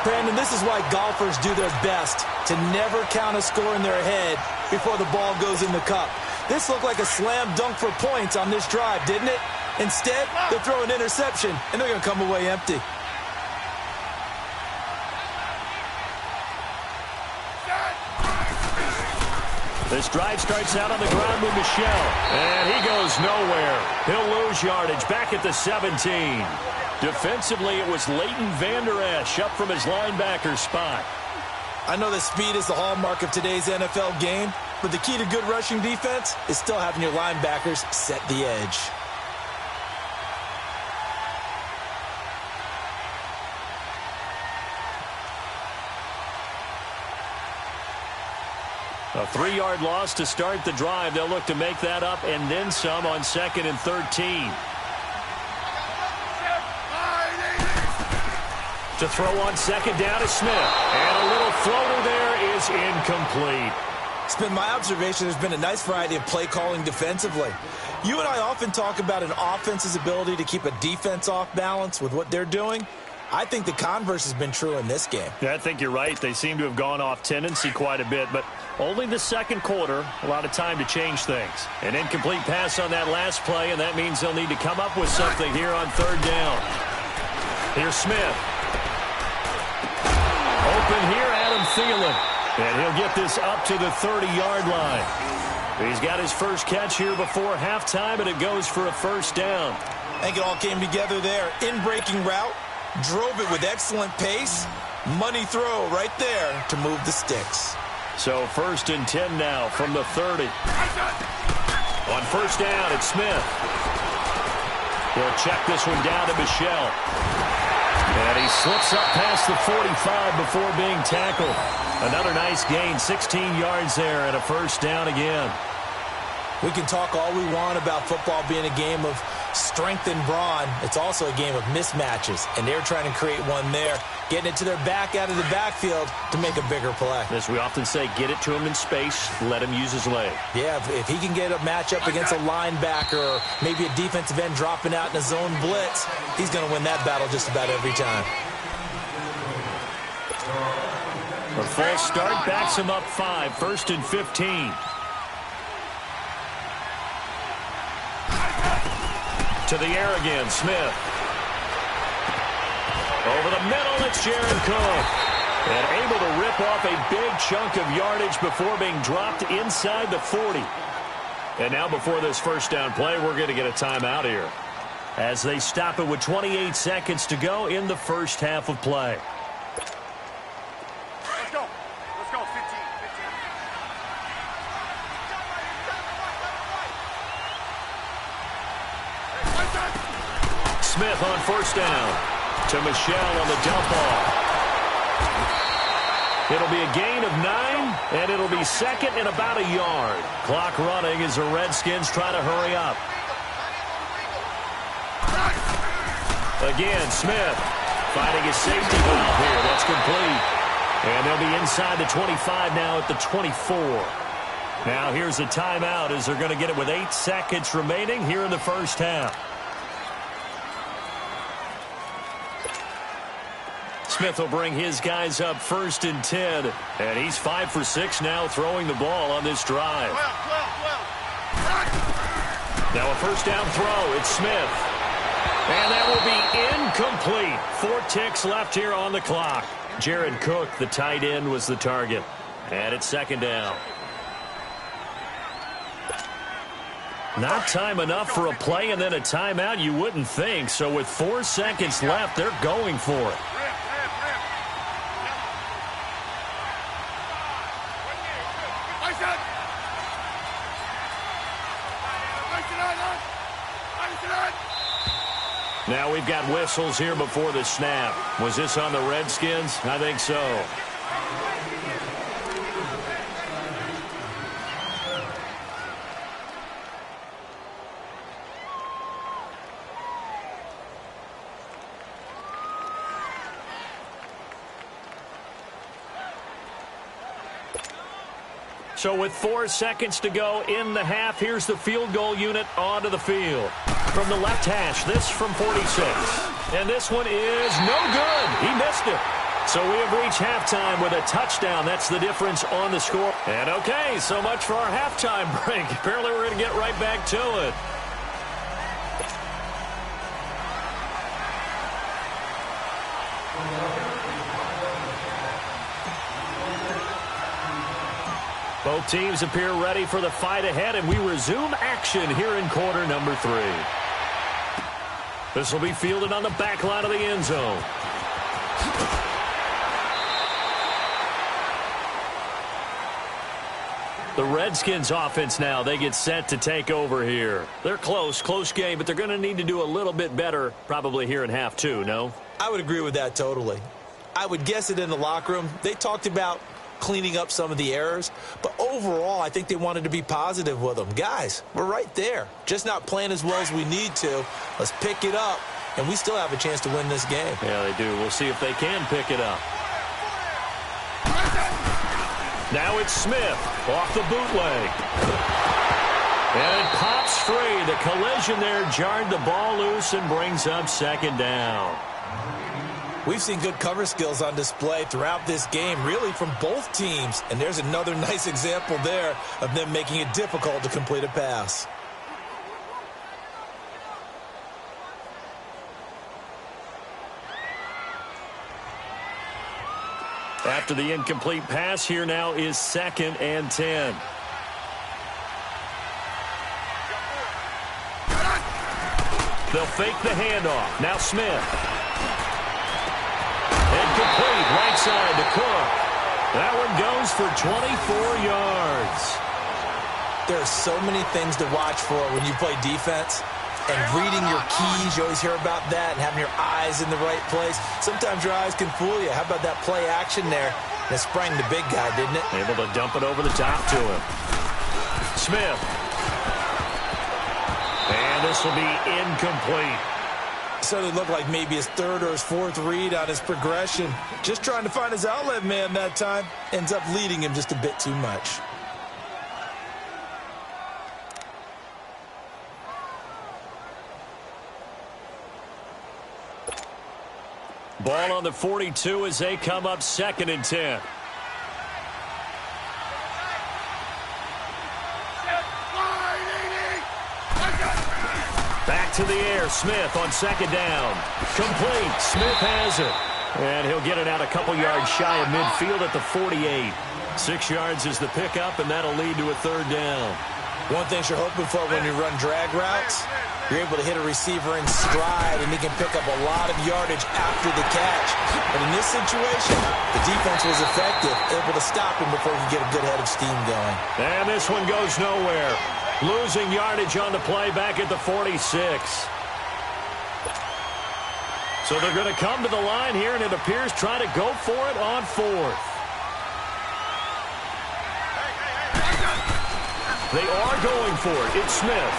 Brandon, this is why golfers do their best to never count a score in their head before the ball goes in the cup. This looked like a slam dunk for points on this drive, didn't it? Instead, they'll throw an interception, and they're going to come away empty. This drive starts out on the ground with Michel, and he goes nowhere. He'll lose yardage back at the 17. Defensively, it was Leighton Vander Esch up from his linebacker spot. I know that speed is the hallmark of today's NFL game, but the key to good rushing defense is still having your linebackers set the edge. A 3-yard loss to start the drive. They'll look to make that up and then some on 2nd and 13. To throw on second down is Smith. And a little floater there is incomplete. It's been my observation there's been a nice variety of play calling defensively. You and I often talk about an offense's ability to keep a defense off balance with what they're doing. I think the converse has been true in this game. Yeah, I think you're right. They seem to have gone off tendency quite a bit, but only the second quarter, a lot of time to change things. An incomplete pass on that last play, and that means they'll need to come up with something here on third down. Here's Smith. Open here, Adam Thielen. And he'll get this up to the 30-yard line. He's got his first catch here before halftime, and it goes for a first down. I think it all came together there. In-breaking route, drove it with excellent pace. Money throw right there to move the sticks. So 1st and 10 now from the 30. On first down, it's Smith. He'll check this one down to Michel. And he slips up past the 45 before being tackled. Another nice gain, 16 yards there, and a first down again. We can talk all we want about football being a game of strength and brawn. It's also a game of mismatches, and they're trying to create one there, getting it to their back out of the backfield to make a bigger play. As we often say, get it to him in space, let him use his leg. Yeah, if he can get a matchup against a linebacker or maybe a defensive end dropping out in a zone blitz, he's going to win that battle just about every time. A false start backs him up 5, 1st and 15. To the air again, Smith. Over the middle, it's Jared Cook. And able to rip off a big chunk of yardage before being dropped inside the 40. And now before this first down play, we're going to get a timeout here, as they stop it with 28 seconds to go in the first half of play. Let's go. Let's go, 15. Smith on first down. To Michelle on the dump off. It'll be a gain of 9, and it'll be second and about a yard. Clock running as the Redskins try to hurry up. Again, Smith finding his safety valve here. That's complete. And they'll be inside the 25 now at the 24. Now here's a timeout as they're going to get it with 8 seconds remaining here in the first half. Smith will bring his guys up 1st and 10. And he's 5 for 6 now throwing the ball on this drive. Now a first down throw. It's Smith. And that will be incomplete. 4 ticks left here on the clock. Jared Cook, the tight end, was the target. And it's second down. Not time enough for a play and then a timeout, you wouldn't think. So with 4 seconds left, they're going for it. Now we've got whistles here before the snap. Was this on the Redskins? I think so. So with 4 seconds to go in the half, here's the field goal unit onto the field. From the left hash, this from 46. And this one is no good. He missed it. So we have reached halftime with a touchdown. That's the difference on the score. And okay, so much for our halftime break. Apparently we're going to get right back to it. Both teams appear ready for the fight ahead, and we resume action here in quarter number 3. This will be fielded on the back line of the end zone. The Redskins offense now, they get set to take over here. They're close game, but they're going to need to do a little bit better probably here in half 2, no? I would agree with that totally. I would guess it in the locker room. They talked about cleaning up some of the errors, but overall I think they wanted to be positive with them. Guys, we're right there, just not playing as well as we need to. Let's pick it up, and we still have a chance to win this game. Yeah, they do. We'll see if they can pick it up. Now it's Smith off the bootleg, and it pops free. The collision there jarred the ball loose and brings up second down. We've seen good cover skills on display throughout this game, really from both teams. And there's another nice example there of them making it difficult to complete a pass. After the incomplete pass, here now is 2nd and 10. They'll fake the handoff. Now Smith. Complete, right side to Cook. That one goes for 24 yards. There are so many things to watch for when you play defense. and reading your keys. You always hear about that, and having your eyes in the right place. Sometimes your eyes can fool you. How about that play action there? And it sprang the big guy, didn't it? Able to dump it over the top to him. Smith. And this will be incomplete. So it looked like maybe his third or his fourth read on his progression. Just trying to find his outlet man that time. Ends up leading him just a bit too much. Ball on the 42 as they come up 2nd and 10. Back to the air. Smith on 2nd down. Complete. Smith has it. And he'll get it out a couple yards shy of midfield at the 48. 6 yards is the pickup, and that'll lead to a 3rd down. One thing you're hoping for when you run drag routes, you're able to hit a receiver in stride, and he can pick up a lot of yardage after the catch. But in this situation, the defense was effective, able to stop him before he could get a good head of steam going. And this one goes nowhere. Losing yardage on the play back at the 46. So they're going to come to the line here, and it appears trying to go for it on 4th. They are going for it. It's Smith.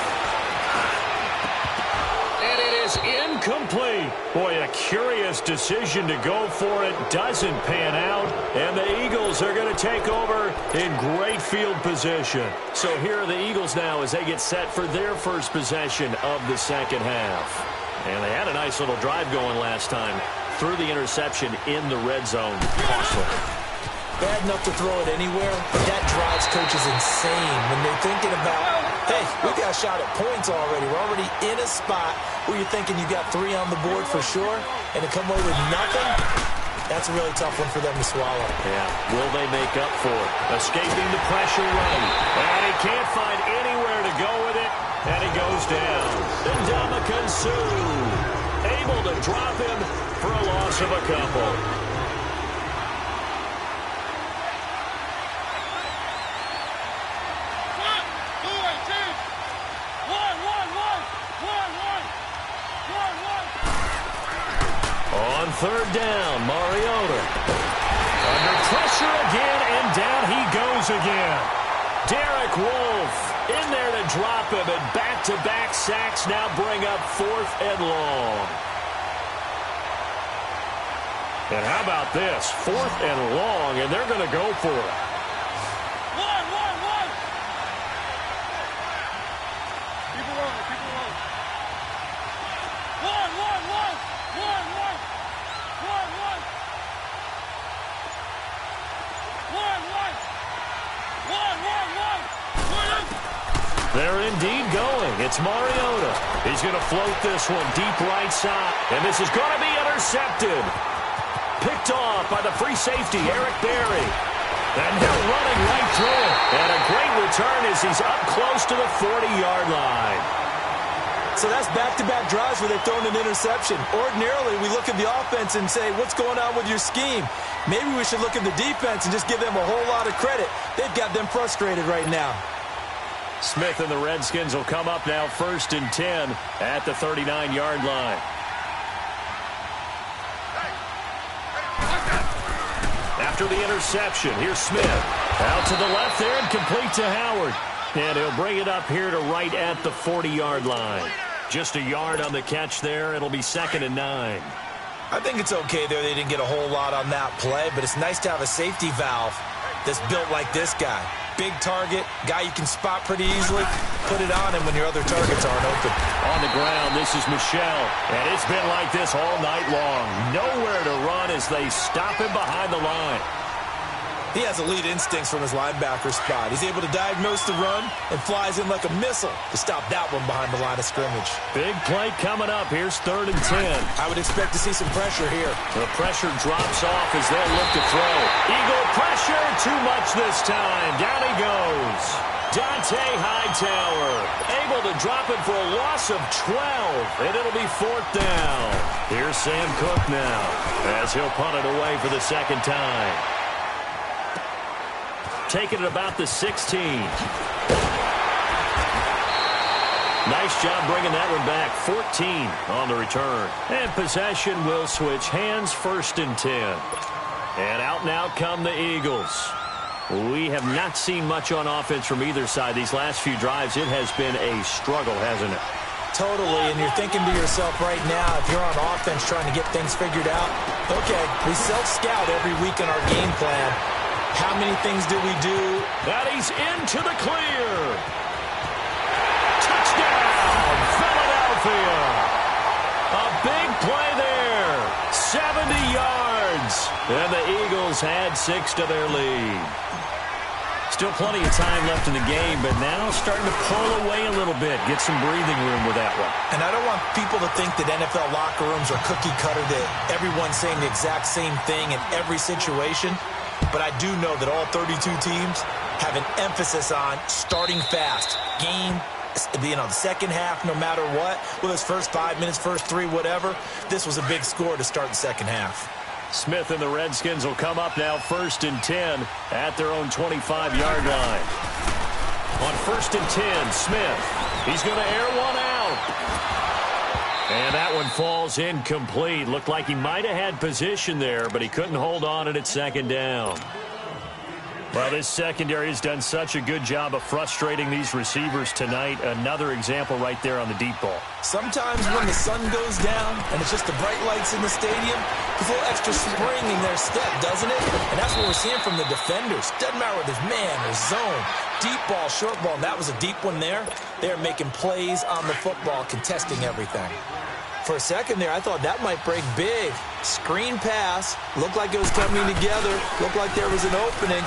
And it is incomplete. Boy, a curious decision to go for it. Doesn't pan out. And the Eagles are going to take over in great field position. So here are the Eagles now as they get set for their first possession of the second half. And they had a nice little drive going last time. Threw the interception in the red zone. Costly. Bad enough to throw it anywhere, but that drives coaches insane when they're thinking about, hey, we got a shot at points already. We're already in a spot where you're thinking you got 3 on the board for sure, and to come away with nothing, that's a really tough one for them to swallow. Yeah, will they make up for it? Escaping the pressure right, and he can't find anywhere to go with it, and he goes down. And Ndamukong Suh able to drop him for a loss of a couple. On 3rd down, Mariota. Under pressure again, and down he goes again. Derek Wolfe in there to drop him, and back-to-back sacks now bring up 4th and long. And how about this? 4th and long, and they're going to go for it. They're indeed going. It's Mariota. He's going to float this one deep right side. And this is going to be intercepted. Picked off by the free safety, Eric Berry. And they're running right through it. And a great return as he's up close to the 40-yard line. So that's back-to-back drives where they've thrown an interception. Ordinarily, we look at the offense and say, what's going on with your scheme? Maybe we should look at the defense and just give them a whole lot of credit. They've got them frustrated right now. Smith and the Redskins will come up now 1st and 10 at the 39-yard line. After the interception, here's Smith. Out to the left there and complete to Howard. And he'll bring it up here to right at the 40-yard line. Just a yard on the catch there. It'll be 2nd and 9. I think it's okay there. They didn't get a whole lot on that play, but it's nice to have a safety valve that's built like this guy. Big target, guy you can spot pretty easily. Put it on him when your other targets aren't open. On the ground, this is Michel. And it's been like this all night long. Nowhere to run as they stop him behind the line. He has elite instincts from his linebacker spot. He's able to diagnose the run and flies in like a missile to stop that one behind the line of scrimmage. Big play coming up. Here's 3rd and 10. I would expect to see some pressure here. The pressure drops off as they'll look to throw. Eagle pressure, too much this time. Down he goes. Dante Hightower able to drop it for a loss of 12, and it'll be 4th down. Here's Sam Cook now as he'll punt it away for the 2nd time. Taking it about the 16. Nice job bringing that one back. 14 on the return. And possession will switch hands, 1st and 10. And out now come the Eagles. We have not seen much on offense from either side these last few drives. It has been a struggle, hasn't it? Totally, and you're thinking to yourself right now, if you're on offense trying to get things figured out, okay, we self-scout every week in our game plan. How many things do we do? That he's into the clear. Touchdown, Philadelphia. A big play there. 70 yards. And the Eagles add 6 to their lead. Still plenty of time left in the game, but now starting to pull away a little bit. Get some breathing room with that one. And I don't want people to think that NFL locker rooms are cookie cutter, that everyone's saying the exact same thing in every situation. But I do know that all 32 teams have an emphasis on starting fast. Game, the second half, no matter what. Whether it's first 5 minutes, first 3, whatever. This was a big score to start the second half. Smith and the Redskins will come up now 1st and 10 at their own 25-yard line. On 1st and 10, Smith. He's going to air one out. And that one falls incomplete. Looked like he might have had position there, but he couldn't hold on at 2nd down. Well, this secondary has done such a good job of frustrating these receivers tonight. Another example right there on the deep ball. Sometimes when the sun goes down and it's just the bright lights in the stadium, there's a little extra spring in their step, doesn't it? And that's what we're seeing from the defenders. Doesn't matter whether there's man or zone, deep ball, short ball. And that was a deep one there. They're making plays on the football, contesting everything. For a second there, I thought that might break big. Screen pass. Looked like it was coming together. Looked like there was an opening.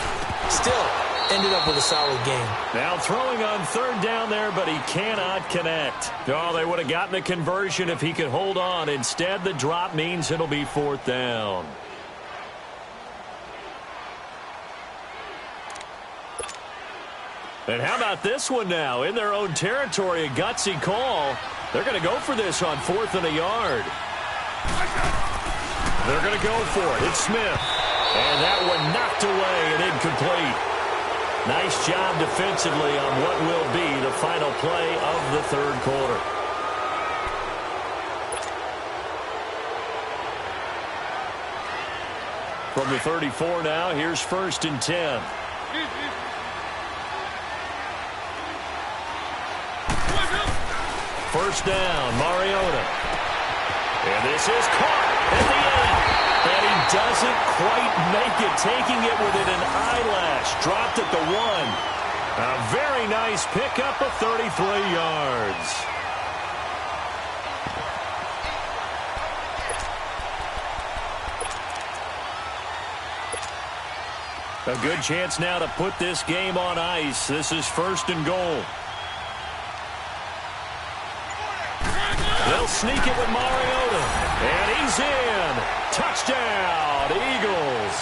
Still, ended up with a solid game. Now throwing on 3rd down there, but he cannot connect. Oh, they would have gotten the conversion if he could hold on. Instead, the drop means it'll be 4th down. And how about this one now? In their own territory, a gutsy call. They're going to go for this on 4th and a yard. They're going to go for it. It's Smith. And that one knocked away and incomplete. Nice job defensively on what will be the final play of the 3rd quarter. From the 34 now, here's 1st and 10. First down, Mariota. And this is caught at the end. And he doesn't quite make it, taking it within an eyelash. Dropped at the 1. A very nice pickup of 33 yards. A good chance now to put this game on ice. This is 1st and goal. They'll sneak it with Mariota. And he's in. Touchdown, Eagles.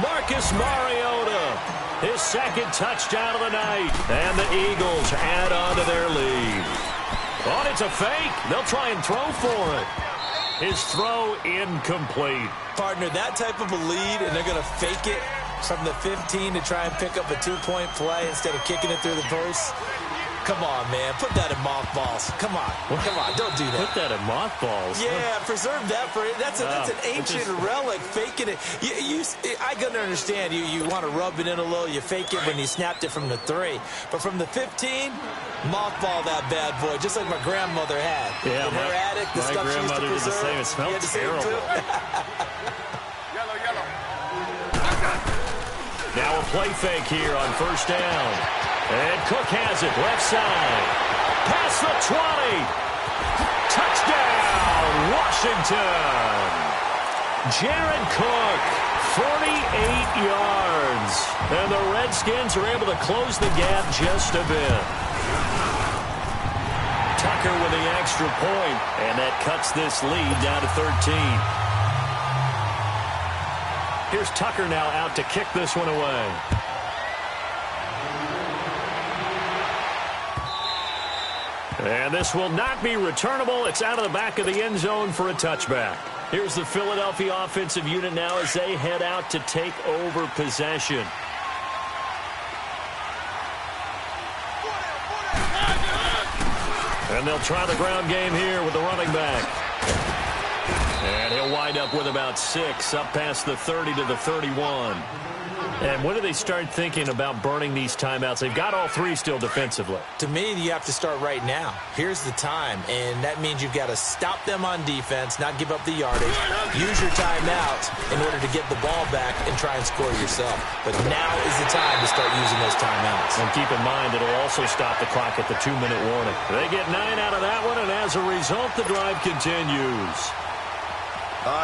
Marcus Mariota, his 2nd touchdown of the night. And the Eagles add on to their lead. Oh, it's a fake. They'll try and throw for it. His throw incomplete. Partner, that type of a lead, and they're going to fake it from the 15 to try and pick up a 2-point play instead of kicking it through the post. Come on, man. Put that in mothballs. Come on. Come on. Don't do that. Put that in mothballs. Yeah, preserve that for it. That's an ancient relic. Faking it. I can understand. You want to rub it in a little. You fake it when you snapped it from the 3. But from the 15, mothball that bad boy, just like my grandmother had. Yeah, in her attic, the stuff she used to preserve. Did the same. It smelled terrible. Yellow. Now a play fake here on 1st down. And Cook has it, left side. Past the 20. Touchdown, Washington. Jared Cook, 48 yards. And the Redskins are able to close the gap just a bit. Tucker with the extra point, and that cuts this lead down to 13. Here's Tucker now out to kick this one away. And this will not be returnable. It's out of the back of the end zone for a touchback. Here's the Philadelphia offensive unit now as they head out to take over possession. And they'll try the ground game here with the running back. And he'll wind up with about 6, up past the 30 to the 31. And when do they start thinking about burning these timeouts? They've got all 3 still defensively. To me, you have to start right now. Here's the time, and that means you've got to stop them on defense, not give up the yardage, use your timeouts in order to get the ball back and try and score yourself. But now is the time to start using those timeouts. And keep in mind, it'll also stop the clock at the 2-minute warning. They get 9 out of that one, and as a result, the drive continues.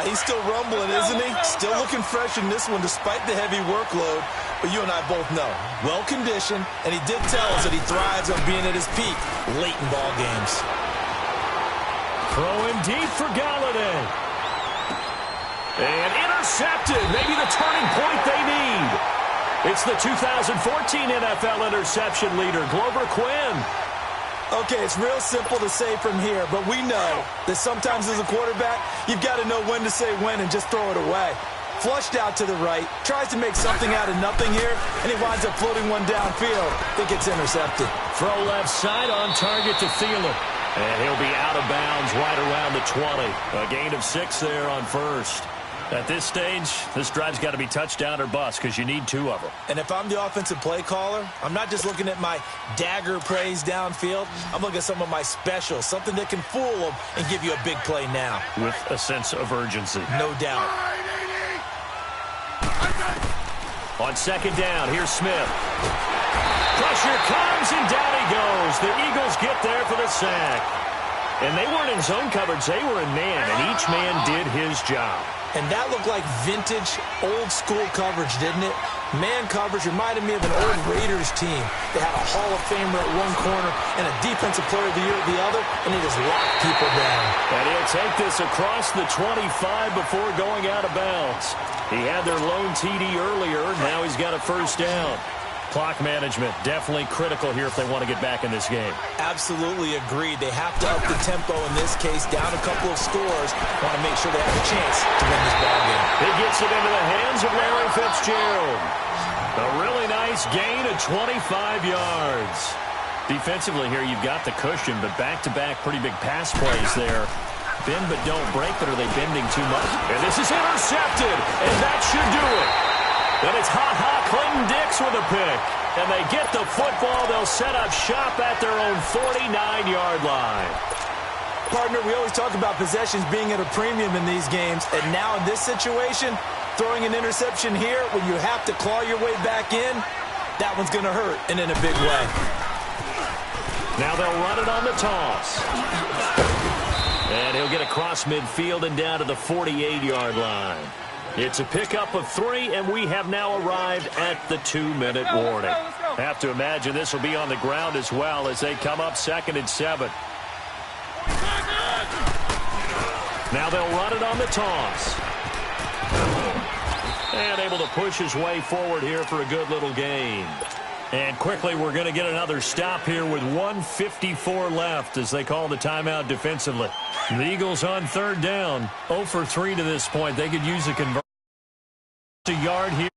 He's still rumbling, isn't he? Still looking fresh in this one despite the heavy workload. But you and I both know, well-conditioned, and he did tell us that he thrives on being at his peak late in ball games. Throw in deep for Galladay. And intercepted. Maybe the turning point they need. It's the 2014 NFL interception leader, Glover Quinn. Okay, it's real simple to say from here, but we know that sometimes as a quarterback, you've got to know when to say when and just throw it away. Flushed out to the right, tries to make something out of nothing here, and he winds up floating one downfield. I think it's intercepted. Throw left side on target to Thielen. And he'll be out of bounds right around the 20. A gain of 6 there on first. At this stage, this drive's got to be touchdown or bust because you need 2 of them. And if I'm the offensive play caller, I'm not just looking at my dagger plays downfield. I'm looking at some of my specials, something that can fool them and give you a big play now. With a sense of urgency. No doubt. On second down, here's Smith. Pressure comes, and down he goes. The Eagles get there for the sack. And they weren't in zone coverage. They were in man, and each man did his job. And that looked like vintage, old-school coverage, didn't it? Man coverage reminded me of an old Raiders team. They had a Hall of Famer at one corner and a Defensive Player of the Year at the other, and they just locked people down. And he'll take this across the 25 before going out of bounds. He had their lone TD earlier. Now he's got a first down. Clock management, definitely critical here if they want to get back in this game. Absolutely agreed. They have to up the tempo in this case, down a couple of scores. Want to make sure they have a chance to win this ball game. He gets it into the hands of Larry Fitzgerald. A really nice gain of 25 yards. Defensively here, you've got the cushion, but back-to-back pretty big pass plays there. Bend but don't break, but are they bending too much? And this is intercepted, and that should do it. And it's Clinton Dix with a pick. And they get the football. They'll set up shop at their own 49-yard line. Partner, we always talk about possessions being at a premium in these games. And now in this situation, throwing an interception here when you have to claw your way back in, that one's going to hurt, and in a big way. Now they'll run it on the toss. And he'll get across midfield and down to the 48-yard line. It's a pickup of 3, and we have now arrived at the 2-minute warning. Have to imagine this will be on the ground as well as they come up 2nd and 7. Now they'll run it on the toss. And able to push his way forward here for a good little gain. And quickly, we're going to get another stop here with 1:54 left as they call the timeout defensively. The Eagles on 3rd down, 0 for 3 to this point. They could use a conversion. A yard here.